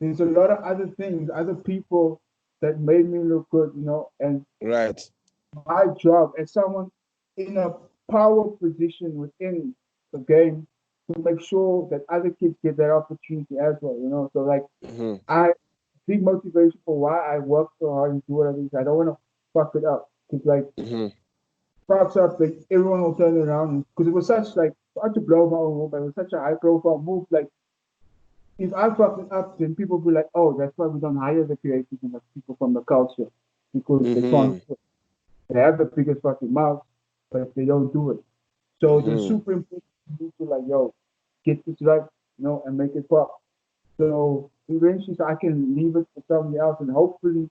there's a lot of other things, other people that made me look good, and Right. my job as someone in a power position within the game to make sure that other kids get that opportunity as well. So like Hmm. I big motivation for why I work so hard and do what I do. I don't want to fuck it up. Cause like Hmm. props up, like everyone will turn around because it was such a blow my own move. It was such a high profile move. Like if I fuck it up, then people will be like, oh, that's why we don't hire the creators and the people from the culture because they can't. Hmm. They have the biggest fucking mouth, but they don't do it. So it was Hmm. super important to like, yo, get this right, and make it pop. So eventually, so I can leave it for somebody else, and hopefully,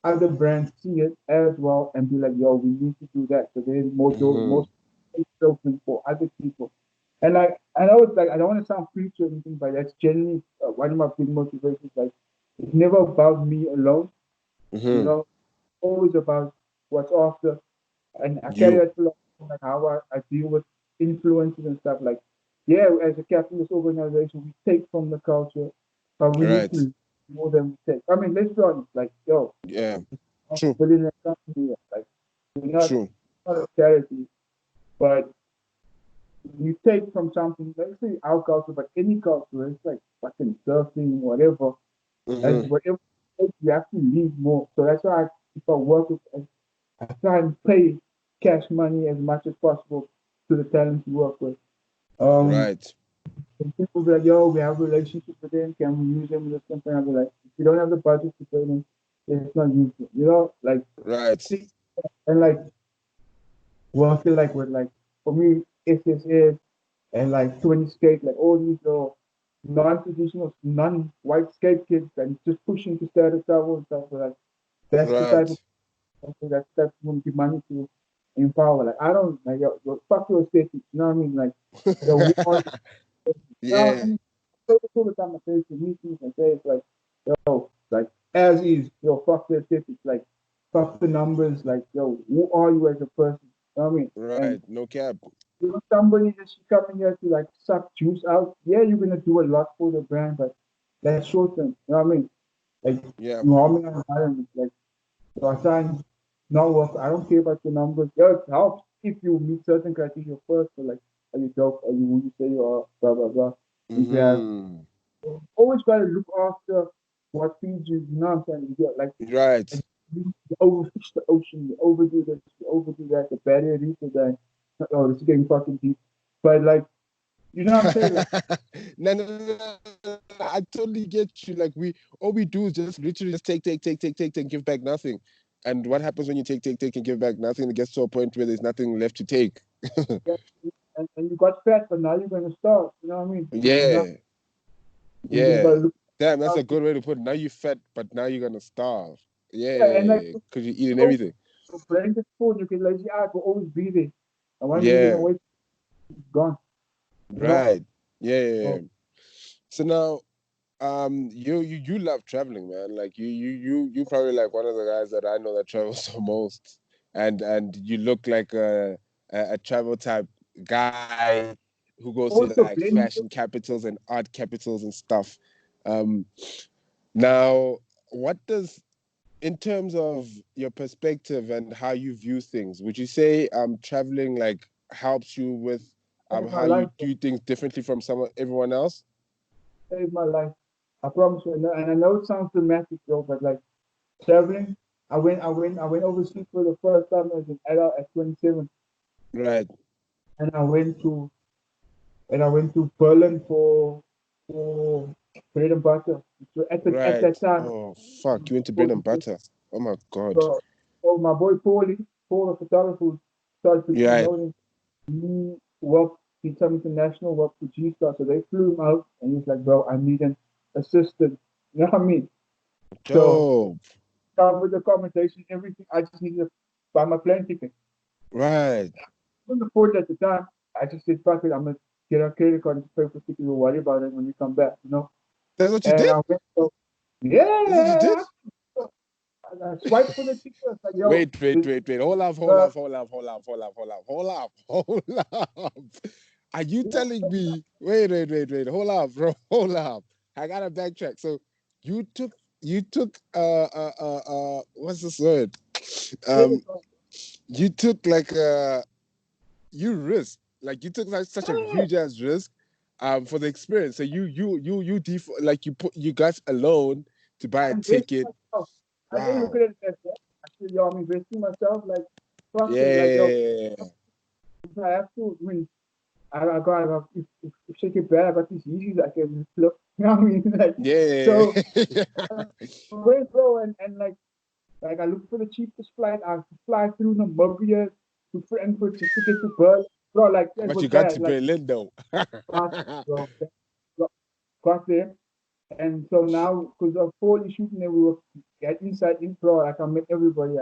other brands see it as well and be like, "Yo, we need to do that." So there's more doors, Hmm. more space open for other people. And like, I know it's like I don't want to sound preachy or anything, but that's genuinely one of my big motivations. Like, it's never about me alone. You Hmm. know, always about what's after. And I carry You. that philosophy, like how I deal with influences and stuff. Like, yeah, as a capitalist organization, we take from the culture, but we need Right. to more than we take. I mean, let's be honest. Like, yo, Yeah. I'm True. a billionaire company. Like, we're True. not a charity, but you take from something. Let's say our culture, but any culture, it's like fucking surfing, whatever. As Hmm. whatever you have to leave more. So that's why if I work with, I try and pay. cash money as much as possible to the talent you work with. Um, Right. and people be like, yo, we have a relationship with them. Can we use them in this campaign? I'll be like, if you don't have the budget to pay them, it's not useful. You know, like, Right. and like working like with like for me, SSS and like 20 skate, like all these non-traditional, non-white skate kids and just pushing to status level and stuff. So, like that's the type of Right. that's when you give money to empower. Like I don't like yo fuck your aesthetics, you know what I mean? Like yo, who are you? Now I Yeah. mean so all the time I say to meetings and say it's like yo, like as is, yo, fuck the aesthetics, like fuck the numbers, like yo, who are you as a person? You know what I mean? And Right. No cap. if somebody just coming here to like suck juice out, yeah, you're gonna do a lot for the brand, but that's short term. You know what I mean? Like Yeah. you harming our environment. Like so I try and not work. I don't care about the numbers. Yeah, it helps if you meet certain criteria first. So like, are you dope? Are you who you say you are? Blah blah blah. If you have Mm-hmm. always gotta look after what feeds you. You know what I'm saying? You get like Right. you overfish the ocean. You overdo this. You overdo that. The barrier reef is that. Oh, this is getting fucking deep. But like, you know what I'm saying? Like, No, I totally get you. Like all we do is just literally just take, and give back nothing. And what happens when you take, and give back nothing? It gets to a point where there's nothing left to take. yeah, and you got fat, but now you're gonna starve. You know what I mean? You know, Yeah, you just yeah. gotta look Damn, that's a after. good way to put it. Now you fat, but now you're gonna starve. Yeah, and like Yeah, because you're eating so everything. branded food, you can lazy eye will always be there. And one day you're gonna Yeah, wait, it's gone. You know? right. Yeah. So So now, you love traveling, man. Like you probably like one of the guys that I know that travels the most, and you look like a travel type guy who goes to like also fashion blending capitals and art capitals and stuff. Um, Now, what does in terms of your perspective and how you view things, would you say traveling like helps you with saved my how you life, bro. do things differently from everyone else? Saved my life. I promise you. And I know it sounds dramatic, bro, but like traveling, I went overseas for the first time as an adult at 27, Right, and I went to Berlin for bread and butter. So at right. that time, Oh fuck, you went to bread and butter. Oh my god. so, so my boy Paul, the photographer, started to Yeah, know him. He worked, he some international work for G Star, so they flew him out, and he's like, bro, I need an assistant. You know what I mean? So dope. covered the accommodation, everything. I just needed to buy my plane ticket. Right. I couldn't afford it at the time. I just said, fuck it, I'm gonna get a credit card and pay for ticket. We'll worry about it when we come back, you know. That's what you And did? I went, so, That's what you did? yeah, I swiped for the ticket. I was like, yo, Wait. Hold up, hold uh, up, hold up, hold up, hold up, hold up, hold up, hold up. Are you telling me? Wait. Hold up, bro. Hold up. I gotta backtrack. So you took what's this word? credit Um card. you took like you risk. Like you took like such a Yeah, huge ass risk for the experience. So like you got a loan to buy I a invested ticket. myself. I didn't look Wow. at it as that. I said, yo, I'm investing myself. Like, fuck it. Like, yo, Yeah. if I have to, I mean, if shit get bad, I got these Yeezys I can flip. You know what I mean? Like, Yeah. so, wait, bro, and like I looked for the cheapest flight. I could fly through Namibia to Frankfurt just to get to Berlin. Bro, like, that But was you got bad. to Like, Berlin though. got, bro, got there. And so now, because of 40 shooting there, we were at inside in pro, like I met everybody.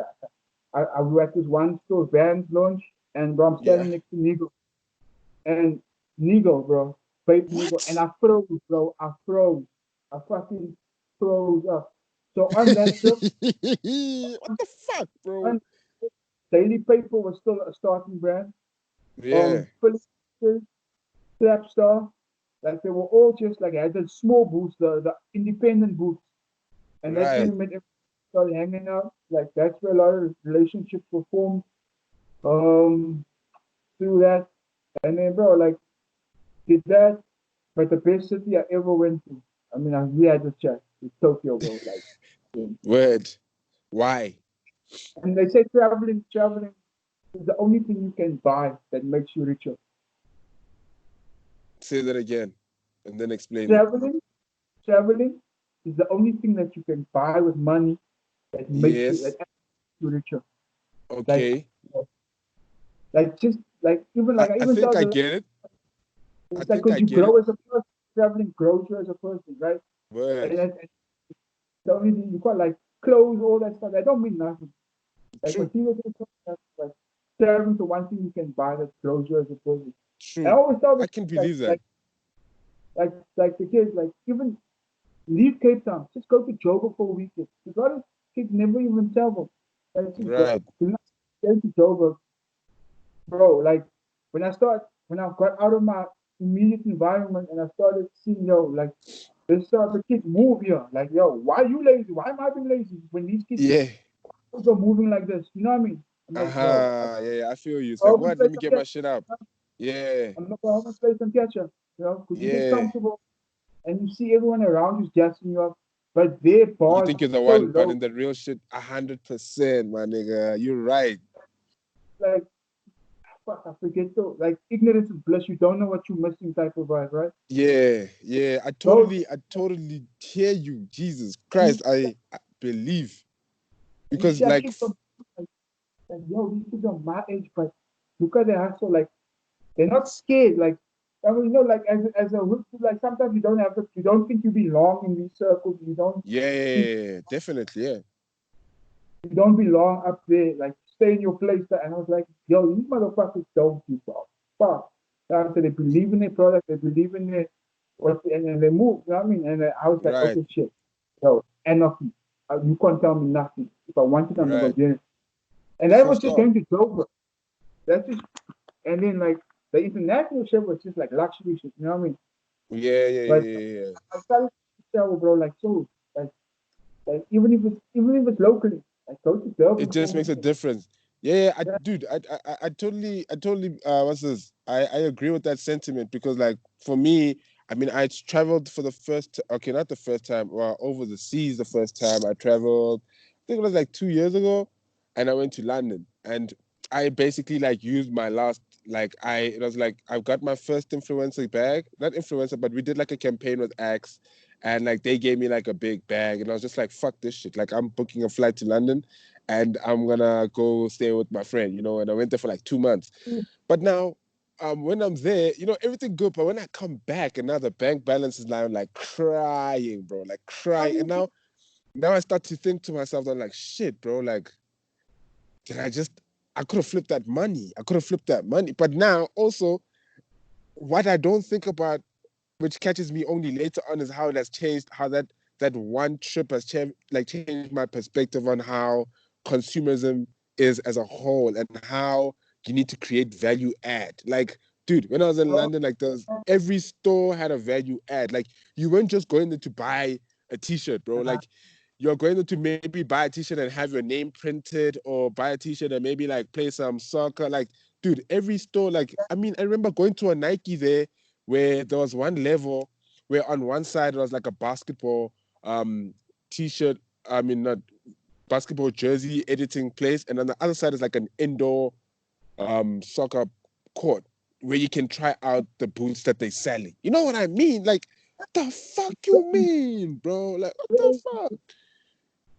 I was at this one store, Vans launch, and bro, I'm Yeah. standing next to Nigo. And Nigo, bro, babe Nigo. And What? I froze, bro. I froze. I fucking froze up. So on that trip, What the fuck, bro? on Daily Paper was still a starting brand. Yeah. Phillips, Trapstar, like they were all just like I had the small booths, the independent booths. And that's when Right. we met, started hanging out. Like that's where a lot of relationships were formed um, through that. And then, bro, like did that. But the best city I ever went to, I mean, we had the chat. It's Tokyo, bro. Like, yeah. Word. Why? And they say traveling. is the only thing you can buy that makes you richer. Say that again, and then explain it. Traveling, traveling is the only thing that you can buy with money that makes you Yes. makes you richer. Like, Okay. just like even like I I even think tell I the get it. I it's like think because I you get it. grow as a person, traveling grows you as a person, right? Word. And the only thing you got like clothes, all that stuff. That don't mean nothing. Like True. material things, like traveling to one thing you can buy that grows you as a person. I True. always tell the I can kids like believe that. like like the kids like even leave Cape Town, just go to Joburg for a weekend. A lot of kids never even travel. Like just go Right. to Joburg, bro. Like when I got out of my immediate environment and I started seeing like the kids move here. Like why are you lazy? Why am I being lazy when these kids Yeah. are moving like this? You know what I mean? I'm like, Yeah, yeah. I feel you. It's I like, always what? play Let me some get my catch. shit up. Yeah. I'm not gonna always play some catch up. Because you get Yeah. comfortable and you see everyone around you gassing you up, but their You bars think you're the so one, but low. in the real shit, 100%, my nigga. You're right. Like fuck, I forget though. Like ignorance is bliss. You don't know what you're missing, type of vibe, right? Yeah, yeah. Those I totally hear you. Jesus and you, Christ, I believe and you because see our like, kids from like these kids are my age, but look at their hustle. Like they're not scared. Like I mean, like as a like sometimes you don't think you belong in these circles. You don't think yeah, definitely, yeah, you don't belong up there. Like stay in your place. And I was like, these motherfuckers don't give a fuck. So they believe in their product. They believe in their what, and they move. You know what I mean? And I was like, right, okay, shit. Anarchy. You can't tell me nothing. If I want it, I'm gonna go right, get it. And that for was just sure. going to Dover. That's just and then like the international ship was just like luxury shit. You know what I mean? Yeah, yeah, But yeah, yeah, yeah. I started to travel, bro. Like like even if it's locally, like go to It Durban for just me. makes a difference. Yeah, Yeah. dude, I totally, what's this? I agree with that sentiment because, like, for me, I mean, I traveled for the first, okay, not the first time, well, over the seas the first time I traveled. I think it was like 2 years ago, and I went to London, and I basically like used my last, like, it was like I got my first influencer bag, not influencer, but we did like a campaign with Axe, and like they gave me like a big bag, and I was just like, fuck this shit, like I'm booking a flight to London and I'm gonna go stay with my friend, and I went there for like 2 months. But now, when I'm there, everything good. But when I come back and now the bank balance is now like crying, bro, like crying. And now I start to think to myself, I'm like, shit, bro, like, did I could have flipped that money. I could have flipped that money. But now also, what I don't think about, which catches me only later on, is how it has changed, how that one trip has changed my perspective on how consumerism is as a whole and how you need to create value add. Like, dude, when I was in London, like every store had a value add. Like, you weren't just going there to buy a t-shirt, bro. Like, you're going there to maybe buy a t-shirt and have your name printed, or buy a t-shirt and maybe like play some soccer. Like, dude, every store, like, I mean, I remember going to a Nike there where there was one level where on one side it was like a basketball t-shirt, I mean, not basketball jersey editing place, and on the other side is like an indoor soccer court where you can try out the boots that they're selling. You know what I mean? Like, what the fuck you mean, bro? Like, what the fuck?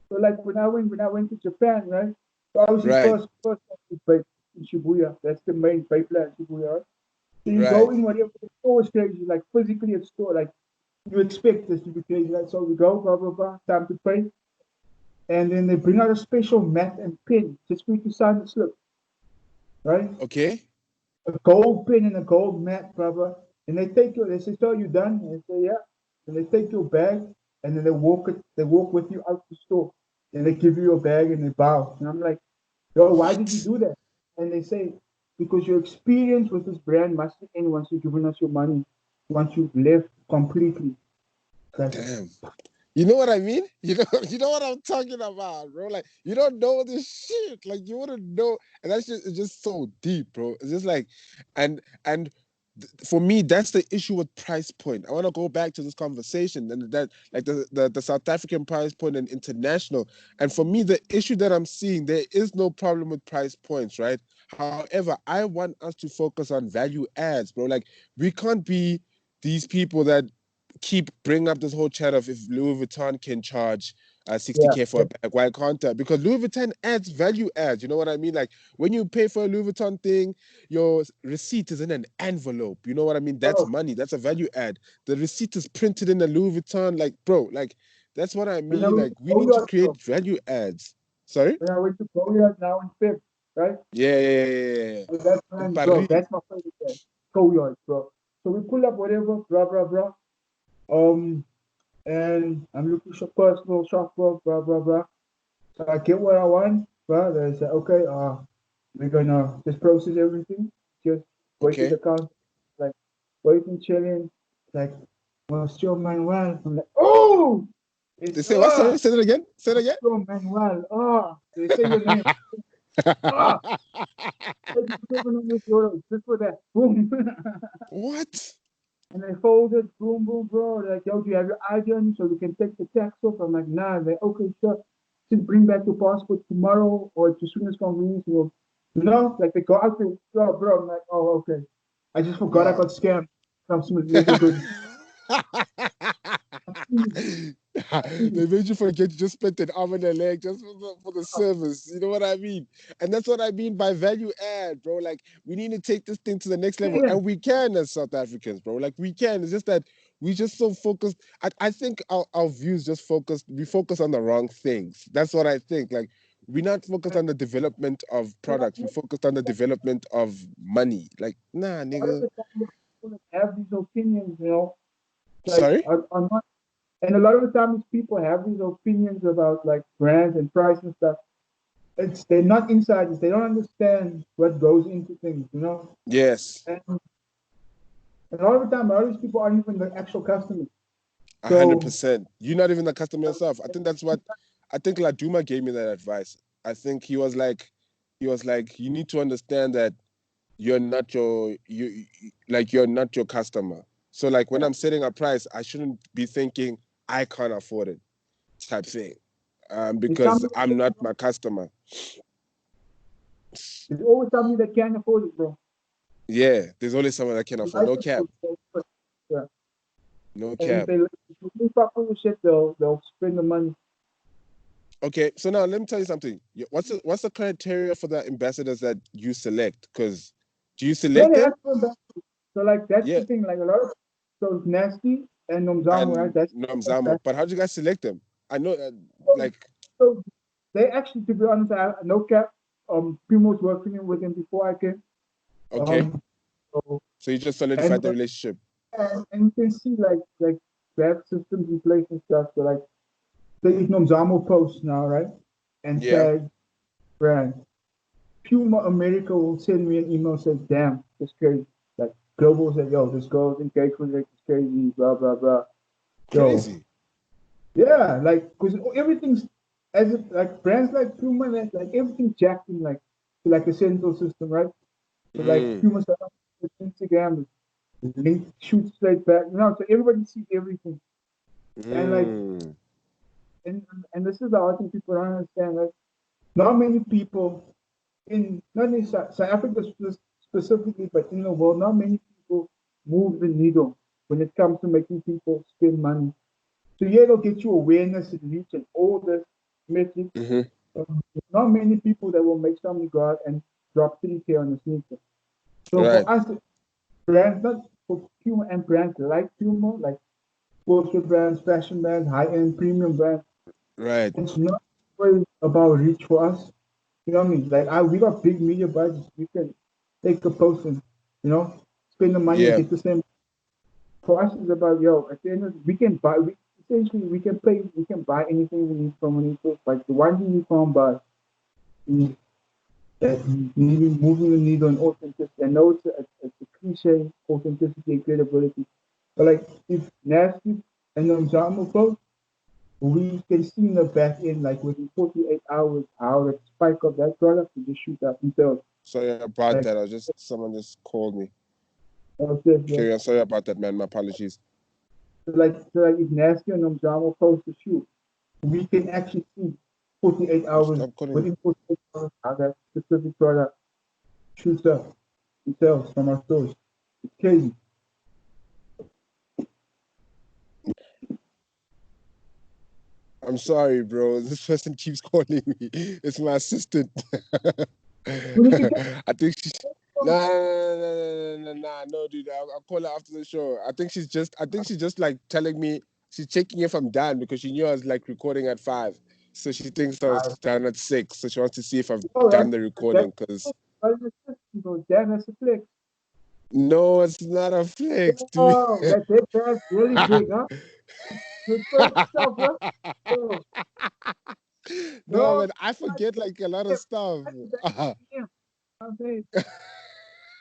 So like when I went to Japan, right? So obviously Right, first is vape in Shibuya. That's the main vape land in Shibuya, right? So you go right. in whatever the store is crazy, like physically a store, like you expect this to be crazy, right? So we go, blah blah blah, time to pay. And then they bring out a special mat and pen just for you to sign the slip, right? Okay. A gold pen and a gold mat, brother. And they take you, they say, so you done? And they say, yeah. And they take your bag and then they walk with you out the store. And they give you your bag and they bow. And I'm like, yo, why did you What? do that? And they say, because your experience with this brand must end once you've given us your money, once you've left completely. Like, Damn. You know what I mean? You know what I'm talking about, bro. Like, you don't know this shit. Like, you wouldn't know, and that's just it's just so deep, bro. It's just like, and for me, that's the issue with price point. I want to go back to this conversation and that, like the South African price point and international. And for me, the issue that I'm seeing, there is no problem with price points, right? However, I want us to focus on value adds, bro. Like, we can't be these people that keep bringing up this whole chat of if Louis Vuitton can charge 60K for a bag, why can't I? Because Louis Vuitton adds value adds. You know what I mean? Like, when you pay for a Louis Vuitton thing, your receipt is in an envelope. You know what I mean? That's money. That's a value add. The receipt is printed in a Louis Vuitton. Like, bro, like, that's what I mean. Like, we need to create value adds. Sorry? When I went to Korea now in Feb, right? Yeah. And that's In when, bro, Paris. that's my favorite thing. Korea, bro. So we pull up whatever, blah. And I'm looking for personal shopper, blah. So I get what I want, bro. They say, okay, we're gonna just process everything. Just wait at Okay. the counter, like waiting, chilling, like Must Know Manuel. I'm like, oh, They it's say what? Sorry, say it again. Say it again. Must Know Manuel. They say your name. Like, just for that, boom. What? And they folded, boom, bro. They're like, yo, do you have your ID on you so we can take the tax off? I'm like, nah. They're okay, sure. Just bring back your passport tomorrow or as soon as convenient. Well, no, like they go out there, bro. I'm like, oh, okay. I just forgot I Wow. got scammed. Let me go. They made you forget you just spent an arm and a leg just for the service. You know what I mean? And that's what I mean by value add, bro. Like, we need to take this thing to the next level. Yeah. And we can as South Africans, bro. Like, we can. It's just that we just so focused. I think our views just we focus on the wrong things. That's what I think. Like, we're not focused on the development of products. We focused on the development of money. Like, nah, A lot of nigga. the time, people have these opinions, like Sorry? I'm not. And a lot of the times, people have these opinions about like brands and price and stuff. They're not insiders. They don't understand what goes into things. Yes. And a lot of the time, a lot of these people aren't even the actual customers. So 100%. You're not even the customer yourself. I think that's what Laduma gave me that advice. I think he was like, you need to understand that you're not you're not your customer. So like when I'm setting a price, I shouldn't be thinking I can't afford it type thing. Because I'm not my customer. there's always somebody that can't afford it, bro. Yeah, there's only someone that can afford. No cap. Yeah. No And if cap. they fuck with your shit, they'll spend the money. Okay, so now let me tell you something. What's the criteria for the ambassadors that you select? Because do you Yeah, select they them? have to invest. So like that's Yeah, the thing. Like a lot of so Nasty and Nomzamo, right? and That's Nomzamo. But how do you guys select them? I know, so, like, so they actually, to be honest, no cap. Primo's working with him before I came. okay, Um, so, so you just solidified and the relationship. and you can see like they have systems in place and stuff. So like they Nomzamo posts now, right? And Yeah, tag brand. Puma America will send me an email says, "Damn, this crazy." Like Global said, "Yo, this girl's engagement rate is crazy." Blah blah blah. Yo, crazy. yeah, like because everything's as if like brands like Puma, like everything jacked in like a central system, right? So like Mm, Puma set up Instagram, the link shoots straight back, so everybody sees everything, and like mm, and and this is the other thing people don't understand. Like not many people in not in South Africa specifically, but in the world, not many people move the needle when it comes to making people spend money. So yeah, they'll get you awareness and reach and all this metrics. mm-hmm. Not many people that will make somebody go out and drop 3K on a sneaker. So Right, for us, brands, not for Puma and brands like Puma, like sportswear brands, fashion brands, high-end premium brands, right. it's not always about reach for us. You know what I mean? Like we got big media budgets. We can take a post and spend the money and Yeah, get the same. For us, it's about at the end of we can buy. Essentially we can pay. We can buy anything we need from an info. Like the one thing we can't buy is that moving the needle on authenticity. I know it's a cliche, authenticity and credibility, but like if Nasty and Zama post, we can see in the back end, like within 48 hours, how the spike of that product will just shoot up until sorry about like that. Someone just called me. yeah. Carry on. Sorry about that, man. My apologies. So like if Nasty and Nomzamo post the shoot, we can actually see 48 hours I'm calling you. within 48 hours how that specific product shoots up himself from our stores. It's crazy. I'm sorry, bro. This person keeps calling me. It's my assistant. Who did you get I think she's from? nah, no, dude. I'll call her after the show. I think she's just like telling me she's checking if I'm done because she knew I was like recording at 5. So she thinks I was done at 6. So she wants to see if I've Oh, done the recording because damn, that's a flex. no, it's not a flex, dude. Oh, that's really big, huh? The first stuff, bro. Yo, No, yo, man, I forget like a lot of stuff. I'm saying,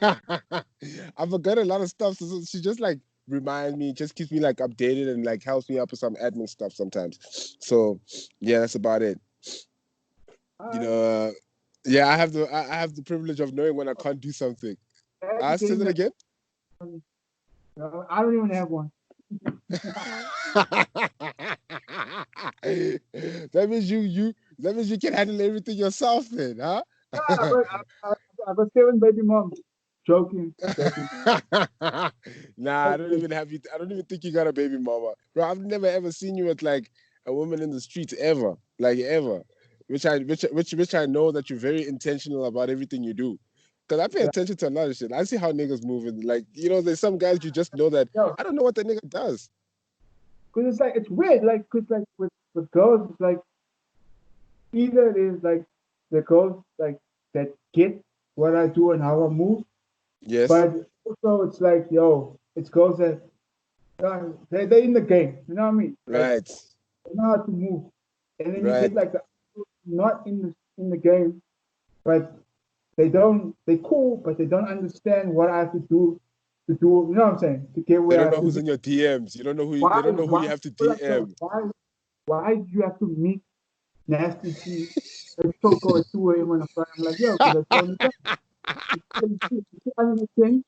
I forgot a lot of stuff. So she just like reminds me, just keeps me like updated and like helps me out with some admin stuff sometimes. So yeah, that's about it. You know, yeah, I have the privilege of knowing when I can't do something. Say getting that that. again. I don't even have one. That means that means you can handle everything yourself then, huh? I got 7 baby moms. Joking, joking. Nah, I don't even have you. I don't even think you got a baby mama, bro. I've never ever seen you with like a woman in the streets ever, like ever. Which I know that you're very intentional about everything you do. Cause I pay Yeah. attention to a lot of shit. I see how niggas moving. Like there's some guys you just know that Yo, I don't know what the nigga does. because it's like it's weird, like because like with girls, it's like either it is like the girls like that get what I do and how I move, Yes, but also it's like yo, it's girls that they're in the game, you know what I mean? Like right, they know how to move, and then you right. get like the not in the game, but they cool, but they don't understand what I have to do. You know what I'm saying? To get They where I don't have know to who's be. in your DMs. You don't know who. Why They don't know who why you have to like yo, DM. why do you have to meet Nasty T and Choco at 2 a.m. on a Friday? I'm like, yo, because that's the only time. You see, I'm at 10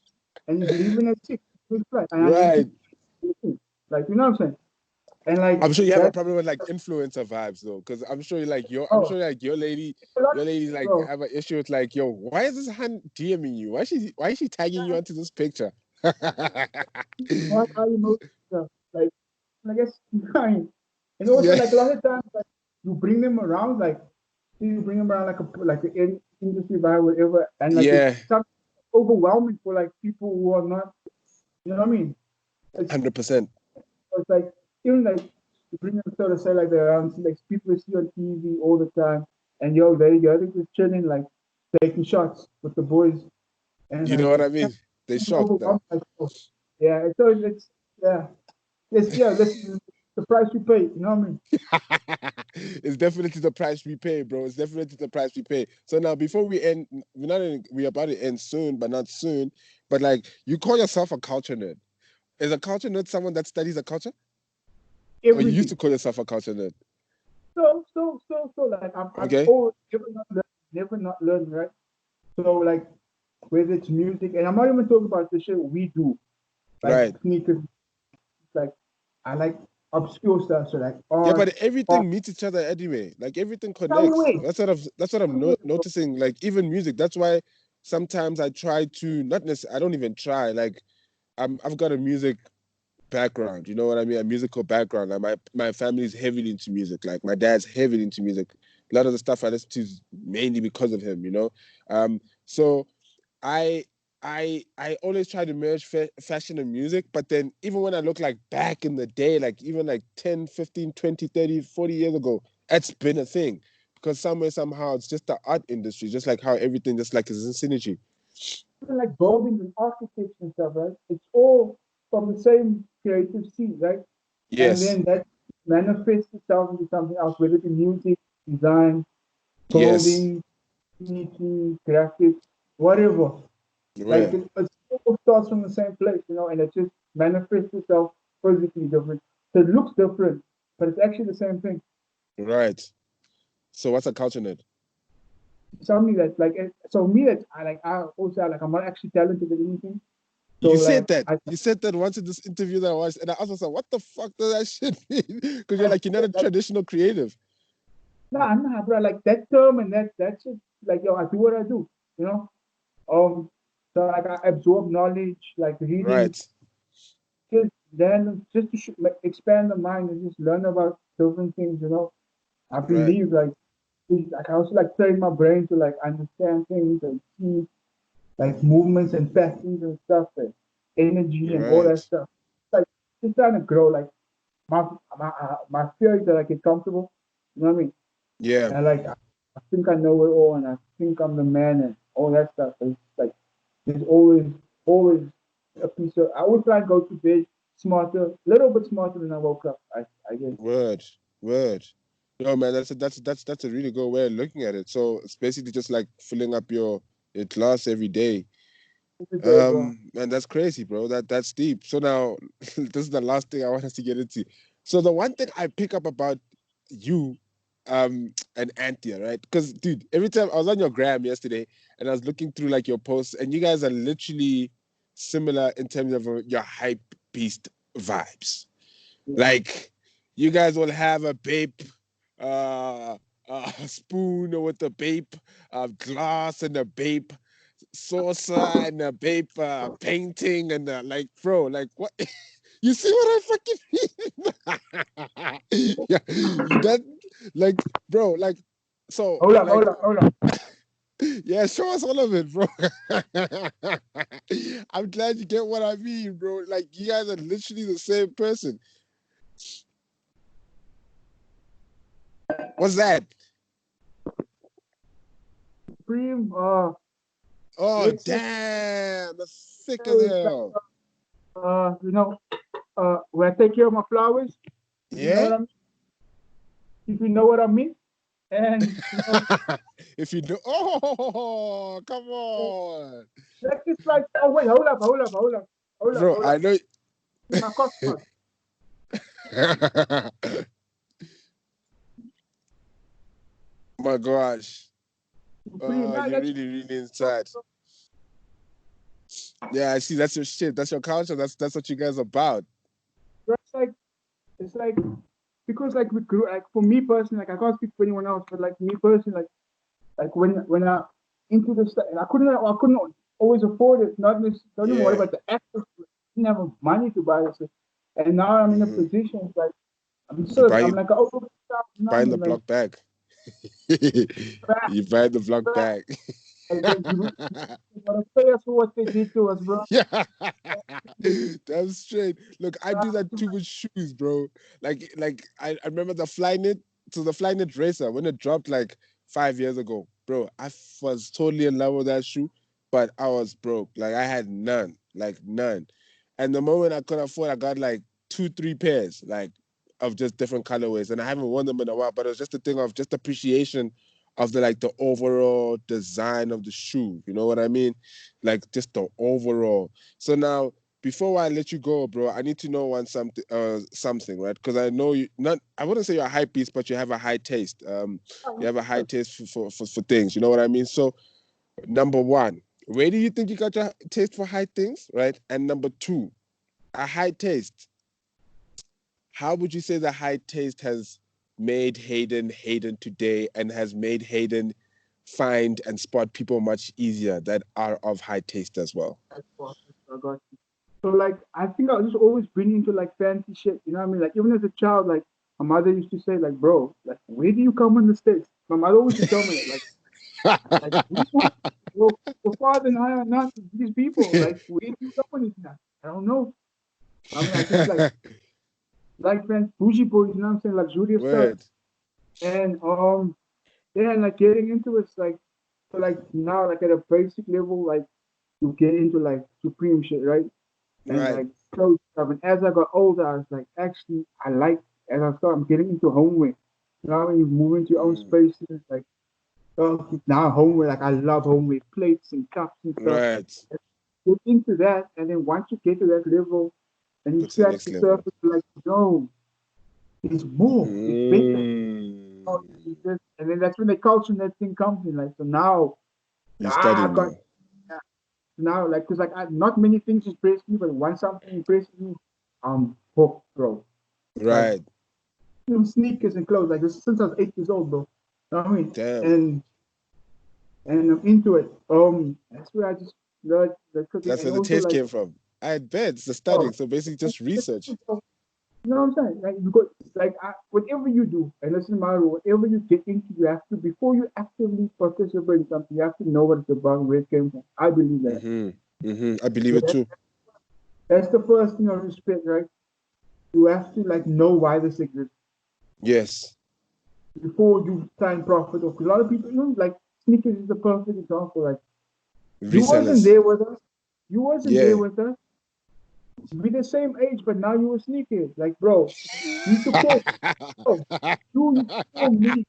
and he's leaving at 6. Flight, and I need Right. to, like, you know what I'm saying? And like, I'm sure you have a that, problem with like influencer vibes though, because I'm oh, sure like a lot your of lady like bro, have an issue with like, yo, why is this hand DMing you? Why is she tagging you onto this picture? what are you most stuff? Like, I guess, fine. And also, Yeah, like, a lot of times, like, you bring them around, like, you bring them around like an industry vibe, whatever, and like, it's yeah, something overwhelming for like people who are not, you know what I mean? It's 100%. It's like even like you bring them sort of say like they're around like people you see on TV all the time, and yo, there you go, they're just chilling like taking shots with the boys, and You know like what I it's kind mean? They of shocked now. overwhelming. Like, oh, yeah, it's yeah, this is the price we pay. You know what I mean? It's definitely the price we pay, bro. It's definitely the price we pay. So now, before we end, we're about to end soon, but not soon. But like, you call yourself a culture nerd. Is a culture nerd someone that studies a culture, or you used Everything. to call yourself a culture nerd? So like I'm Okay, always never not learning, right? So like whether it's music, and I'm not even talking about the shit we do, like right. sneakers, like I like obscure stuff, so like Yeah, but art. everything meets each other anyway. Like everything Some connects. way, That's what I'm some way, bro. noticing. Like even music. That's why sometimes I try to not necessarily. I don't even try. Like I've got a music background. You know what I mean? A musical background. Like my family's heavily into music. Like my dad's heavily into music. A lot of the stuff I listen to is mainly because of him. So I I always try to merge fashion and music, but then even when I look like back in the day, like even like 10, 15, 20, 30, 40 years ago, that's been a thing. Because somewhere, somehow, it's just the art industry, just like how everything just like is in synergy. Even like buildings and architecture and stuff, right? It's all from the same creative seed, right? And Yes, then that manifests itself into something else, whether it be music, design, yes, clothing, community, graphics, whatever. Like yeah, it all starts from the same place, you know, and it just manifests itself physically different. So it looks different, but it's actually the same thing. right. So what's a culture nerd? Something that like so me that I also like I'm not actually talented at anything. So You said like that. I You said that once in this interview that I watched, and I asked myself, what the fuck does that shit mean? Because you're like, you're not a like traditional creative. nah, bro, like that term and that's it. Like yo, I do what I do, you know. So like I absorb knowledge, like reading, Right. just to expand the mind and just learn about different things. I Right. believe like I also like train my brain to like understand things and see like movements and patterns and stuff and energy and all that Right. stuff. Like just trying to grow. Like my fear is that I get comfortable. You know what I mean? Yeah. And I think I know it all, and I think I'm the man, and all that stuff. But it's like there's always a piece of. I always try and go to bed smarter, a little bit smarter than I woke up. I guess. Word. Word. No, man, that's a really good way of looking at it. So it's basically just like filling up your glass every day. Every day, bro. And that's crazy, bro. That's deep. So now this is the last thing I want us to get into. So the one thing I pick up about you, and Anthea, right? Because dude, every time I was on your gram yesterday and I was looking through like your posts, and you guys are literally similar in terms of your hype beast vibes. Yeah. Like you guys will have a babe, a spoon with a babe, a glass and a babe, saucer and a paper, painting and like, bro, like what? You see what I fucking mean? Yeah, that, like, bro, like, so, Hold up, like, hold up, hold up. yeah, show us all of it, bro. I'm glad you get what I mean, bro. Like, you guys are literally the same person. What's that? Supreme. Oh, Let's just damn, that's say sick as it's like hell. where I take care of my flowers. If you know Yeah? what I mean. If you know what I mean. And If you do, oh, come on, let's just like, oh wait, hold up, hold up, hold up, hold up, bro. hold I up. know. My customers. My gosh, Supreme. Now you're let's really inside. Yeah, I see. That's your shit. That's your culture. That's what you guys are about. it's like it's like because like we grew like for me personally, like I can't speak for anyone else, but like me personally, like when I into the I couldn't always afford it. Not just don't even worry Yeah. about the access. I didn't have money to buy this, and now I'm in a Hmm. position it's like You I'm buy like an old you know what I buying the mean? Like block bag. back, You buy the block back, bag. like you gotta pay us for what they did to us, bro. Yeah, that's straight. Look, I do that too with shoes, bro. I remember the Flyknit, so the Flyknit Racer when it dropped like 5 years ago, bro. I was totally in love with that shoe, but I was broke. Like I had none, like none. And the moment I could afford, I got like two, three pairs, like of just different colorways, and I haven't worn them in a while. But it was just a thing of just appreciation of the overall design of the shoe. You know what I mean? Like just the overall. So now, before I let you go, bro, I need to know something, right? Because I know you not. I wouldn't say you're a high piece, but you have a high taste. You have a high taste for things. You know what I mean? So number one, where do you think you got your taste for high things, right? And number two, a high taste. How would you say the high taste has made Hayden today, and has made Hayden find and spot people much easier that are of high taste as well? I got you. So like I think I was just always been into like fancy shit, you know what I mean? Like even as a child, like my mother used to say, like, bro, like where do you come in the States? My mother always used to tell me that, like your father and I are not these people. Like where do you come in this? I don't know. I mean I just like fancy bougie boys, you know what I'm saying? Luxurious stuff. Word. And yeah, and like getting into it's like so like now like at a basic level, like you get into like supreme shit, right? And Right. like clothes stuff. And as I got older, I was like, actually, I like as I started, I'm getting into homeware. You know, when you move into your own Mm. spaces, like now homeware, like I love homeware plates and cups and stuff. Right. Get into that, and then once you get to that level, and you Go to the scratch next the level. surface, you're like, no, it's more, it's better. Oh, Mm. and then that's when the culture and that thing comes in. Like so now, You I studying got now. now like because not many things impress me, but once something impresses me, I'm hooked, bro. Like Right. even sneakers and clothes, like this since I was 8 years old, bro. You know what I mean? Damn. And and I'm into it. That's where I just learned the cooking, That's and where the also taste like, came from. I bet it's the oh, studying. So basically, just research. you know what I'm saying? Like, because like whatever you do, and this is my rule, whatever you get into, you have to, before you actively participate in something, you have to know what it's about, where it came from. I believe that. I believe So it too. that's the first thing of respect, right? You have to like know why this exists Yes. before you try and profit off. 'Cause a lot of people, like sneakers is the perfect example. Like you wasn't Resellers. there with us. You wasn't there Yeah. with us. We the same age, but now you a sneakerhead. Like, bro, you used to call, bro, you used to call me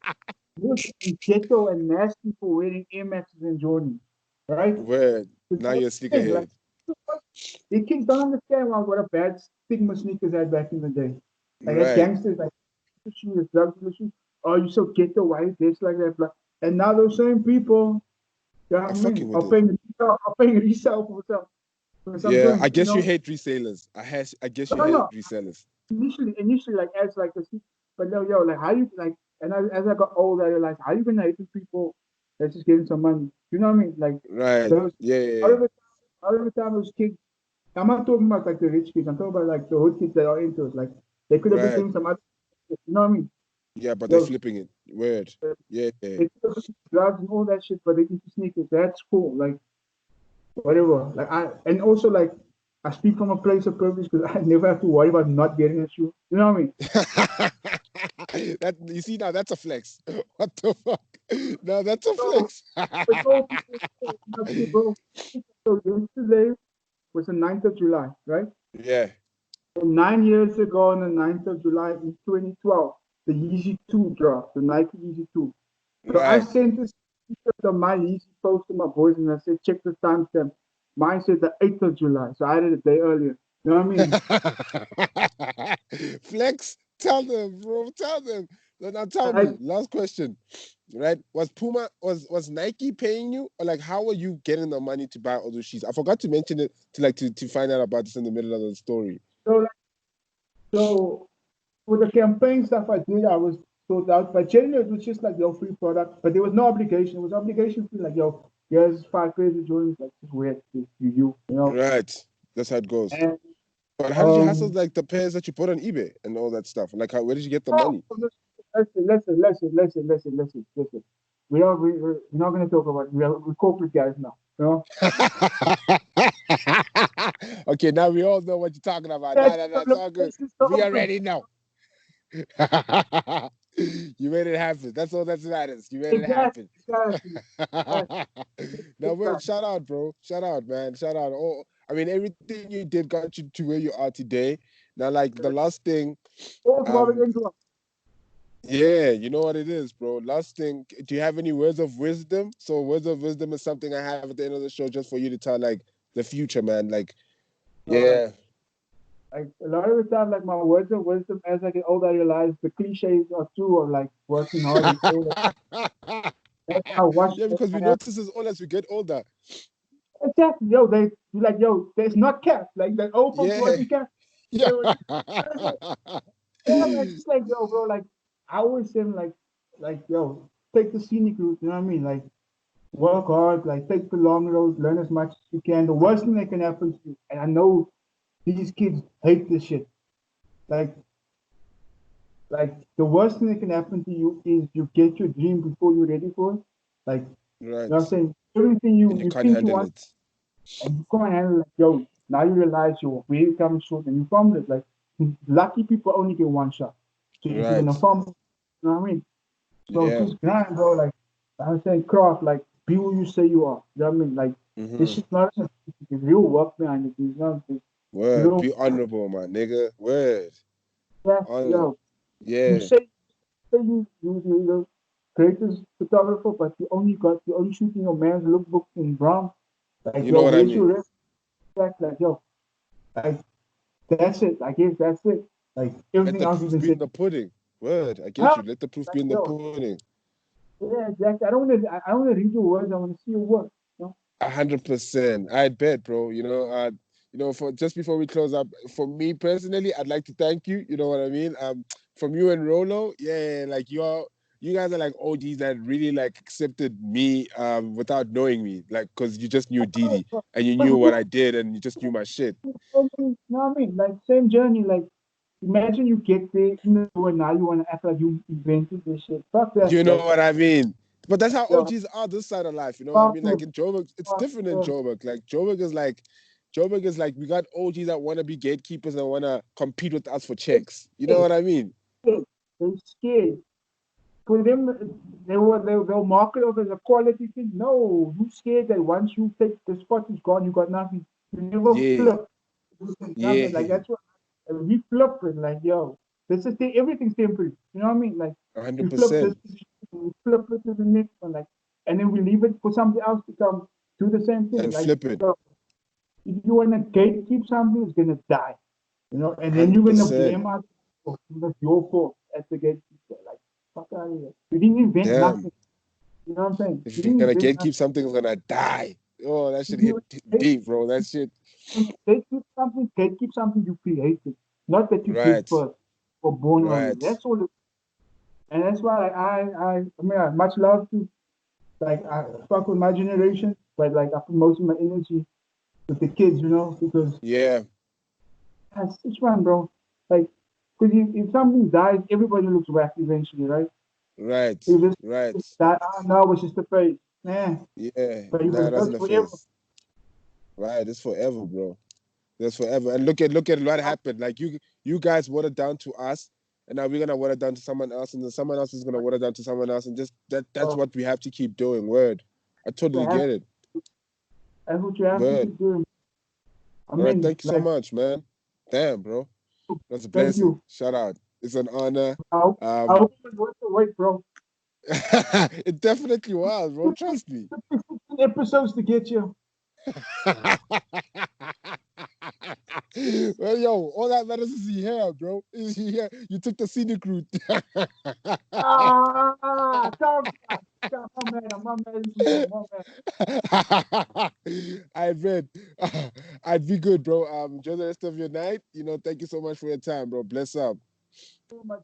good and ghetto and nasty for wearing Air Maxes and Jordan, right? Where But now that's you're a the thing, like, sneakerhead. the kids don't understand what a bad stigma sneakers had back in the day. Like, as Right. gangsters, like, shoes, drug shoes. Oh, you so ghetto, why you this like that? Blah. And now those same people, you know what I'm I fucking mean, with it. are paying resale for some Yeah, I joints, you guess you know? hate resellers. I guess you No, hate no. resellers. Initially, like as like a, but no, yo, like how you like, and as I got older, I realized how you gonna hate these people that's just getting some money. You know what I mean? Like Right. those Yeah, yeah, out yeah. of the out of the time those kids. I'm not talking about like the rich kids. I'm talking about like the hood kids that are into it. Like they could have been Right. doing some other. Shit, you know what I mean? Yeah, but they're Yo, flipping it. Word. Yeah, yeah. they could have been drugs and all that shit, but they into sneakers. That's cool. Like whatever. Like and also like I speak from a place of privilege because I never have to worry about not getting a shoe. You know what I mean? That you see now that's a flex. What the fuck? Now that's a So, flex. but no people say, bro, so yesterday was the 9th of July, right? Yeah. So 9 years ago on the 9th of July in 2012, the Yeezy 2 dropped, the Nike Yeezy 2. So I Right. sent this picture of my Yeezy post to my boys and I said, check the timestamp. Mine said the 8th of July, so I did it a day earlier. You know what I mean? Flex, tell them, bro. Tell them. Now tell I, me. Last question. Right? Was Nike paying you? Or like how are you getting the money to buy all those shoes? I forgot to mention it to find out about this in the middle of the story. so, like, so with the campaign stuff I did, I was sold out. But generally, it was just like your free product. But there was no obligation. It was obligation free. Like yo, here's 5 pairs of Jordans. Like just wear it. You know. Right. That's how it goes. And But how did you hustle um, like the pairs that you put on eBay and all that stuff? Like where did you get the money? listen. We're not going to talk about it. We're corporate guys now. You know. Okay, now we all know what you're talking about. That's That's all good. We already know. You made it happen. That's all that matters. You made it exactly, happen. exactly. That's Now, word, shout out, bro. Shout out, man. Shout out. Oh, I mean, everything you did got you to where you are today. Now, like the last thing, all about um, it. yeah, you know what it is, bro. Last thing, do you have any words of wisdom? So, words of wisdom is something I have at the end of the show just for you to tell, like, the future, man. Like, Like, yeah. like a lot of the time, like my words of wisdom, as I get older, I realize the cliches are true of like working hard and all that. That's how I watch Yeah, that because we I have. notice this all as we get older. Exactly, yo, they be like, yo, there's not cap. Like old folks Yeah. wasn't cap. Yeah. They were, yeah, man, just like yo, bro, like I always say, like yo, take the scenic route. You know what I mean? Like work hard, like take the long road, learn as much as you can. The worst thing that can happen to you, and I know these kids hate this shit. Like, like the worst thing that can happen to you is you get your dream before you're ready for it. Like, you know what I'm Right. saying? Everything And you you can't think you handle want, it. and you can't handle it. Yo, now you realize you're way coming short, and you fumble it. Like, lucky people only get one shot. So if you're Right. gonna fumble, you know what I mean? So Yeah. just grind, bro. Like I'm saying, craft. Like be who you say you are. You know what I mean? Like this Mm-hmm. shit not it's real work behind it. It's not just Word. little. Be honorable, my nigga. Word. Yeah, Honor. yo, you Yeah. say you the greatest photographer, but you only shooting your man's lookbook in brown. Like You yo, know what I where's your mean? respect? Like yo, like that's it. I guess that's it. Like Let everything the else you proof can be say. in the pudding. Word. I get Huh? you. Let the proof Like be in the yo, pudding. yeah, exactly. I don't wanna read your words. I wanna see your work. You know? 100%. I bet, bro. For just before we close up, for me personally, I'd like to thank you. You know what I mean? From you and Rolo, yeah, like you guys are like OGs that really like accepted me without knowing me, like because you just knew Didi and you knew what I did and you just knew my shit. You know what I mean? Like same journey. Like imagine you get there in the door and now you want to act like you invented this shit. Fuck that, You know bro. what I mean? But that's how Yo, OGs are this side of life. You know what I fuck mean? Like you. in Joburg, it's Fuck different in you. Joburg. Like Joburg is like we got OGs that want to be gatekeepers and want to compete with us for checks. You know They what I mean? scared. They scared. For them, they'll mark it off as a quality thing. No, you scared that once you take the spot is gone, you got nothing. You never Yeah, flip. You know what I mean? Like yeah, that's what we flip it. Like yo, this is everything's temporary. You know what I mean? Like we flip this 100%. position, we flip it to the next one, like, and then we leave it for somebody else to come do the same thing. And Like flip it. yo, if you wanna gatekeep something, it's gonna die. You know, and then you're gonna 100%. blame us for it's your fault as the gatekeeper. Like fuck out of here. We didn't invent Damn. nothing. You know what I'm saying? If We you're didn't gonna invent gatekeep nothing. something, it's gonna die. Oh, that shit If hit you gate- deep, bro. That shit. when you gatekeep something you created, not that you did Right, first or born on it. right. That's all. And that's why like, I mean, I much love to like I fuck with my generation, but like I put most of my energy with the kids, you know, because Yeah, that's it's fun, bro. Like, because if something dies, everybody looks whack eventually, right? right, If it's right. that, no, it's just a phase, man. Yeah, But nah, it that's in lives the forever. face. Right, it's forever, bro. That's forever. And look at what happened. Like you guys watered down to us, and now we're gonna water down to someone else, and then someone else is gonna water down to someone else, and just that's So what we have to keep doing. Word. I you totally have, get it. that's what you have to Word. keep doing. I All right, mean, thank you so like, much, man. Damn, bro. That's a thank blessing. you. Shout out. It's an honor. I Um hope it was worth the wait, bro. it definitely was, bro. Trust me. 15 episodes to get you. Well, yo, all that matters is he here, bro. Is he here? You took the scenic route. Come on, man. My man, my man. I bet. I'd be good, bro. Enjoy the rest of your night. Thank you so much for your time, bro. Bless up. Oh, my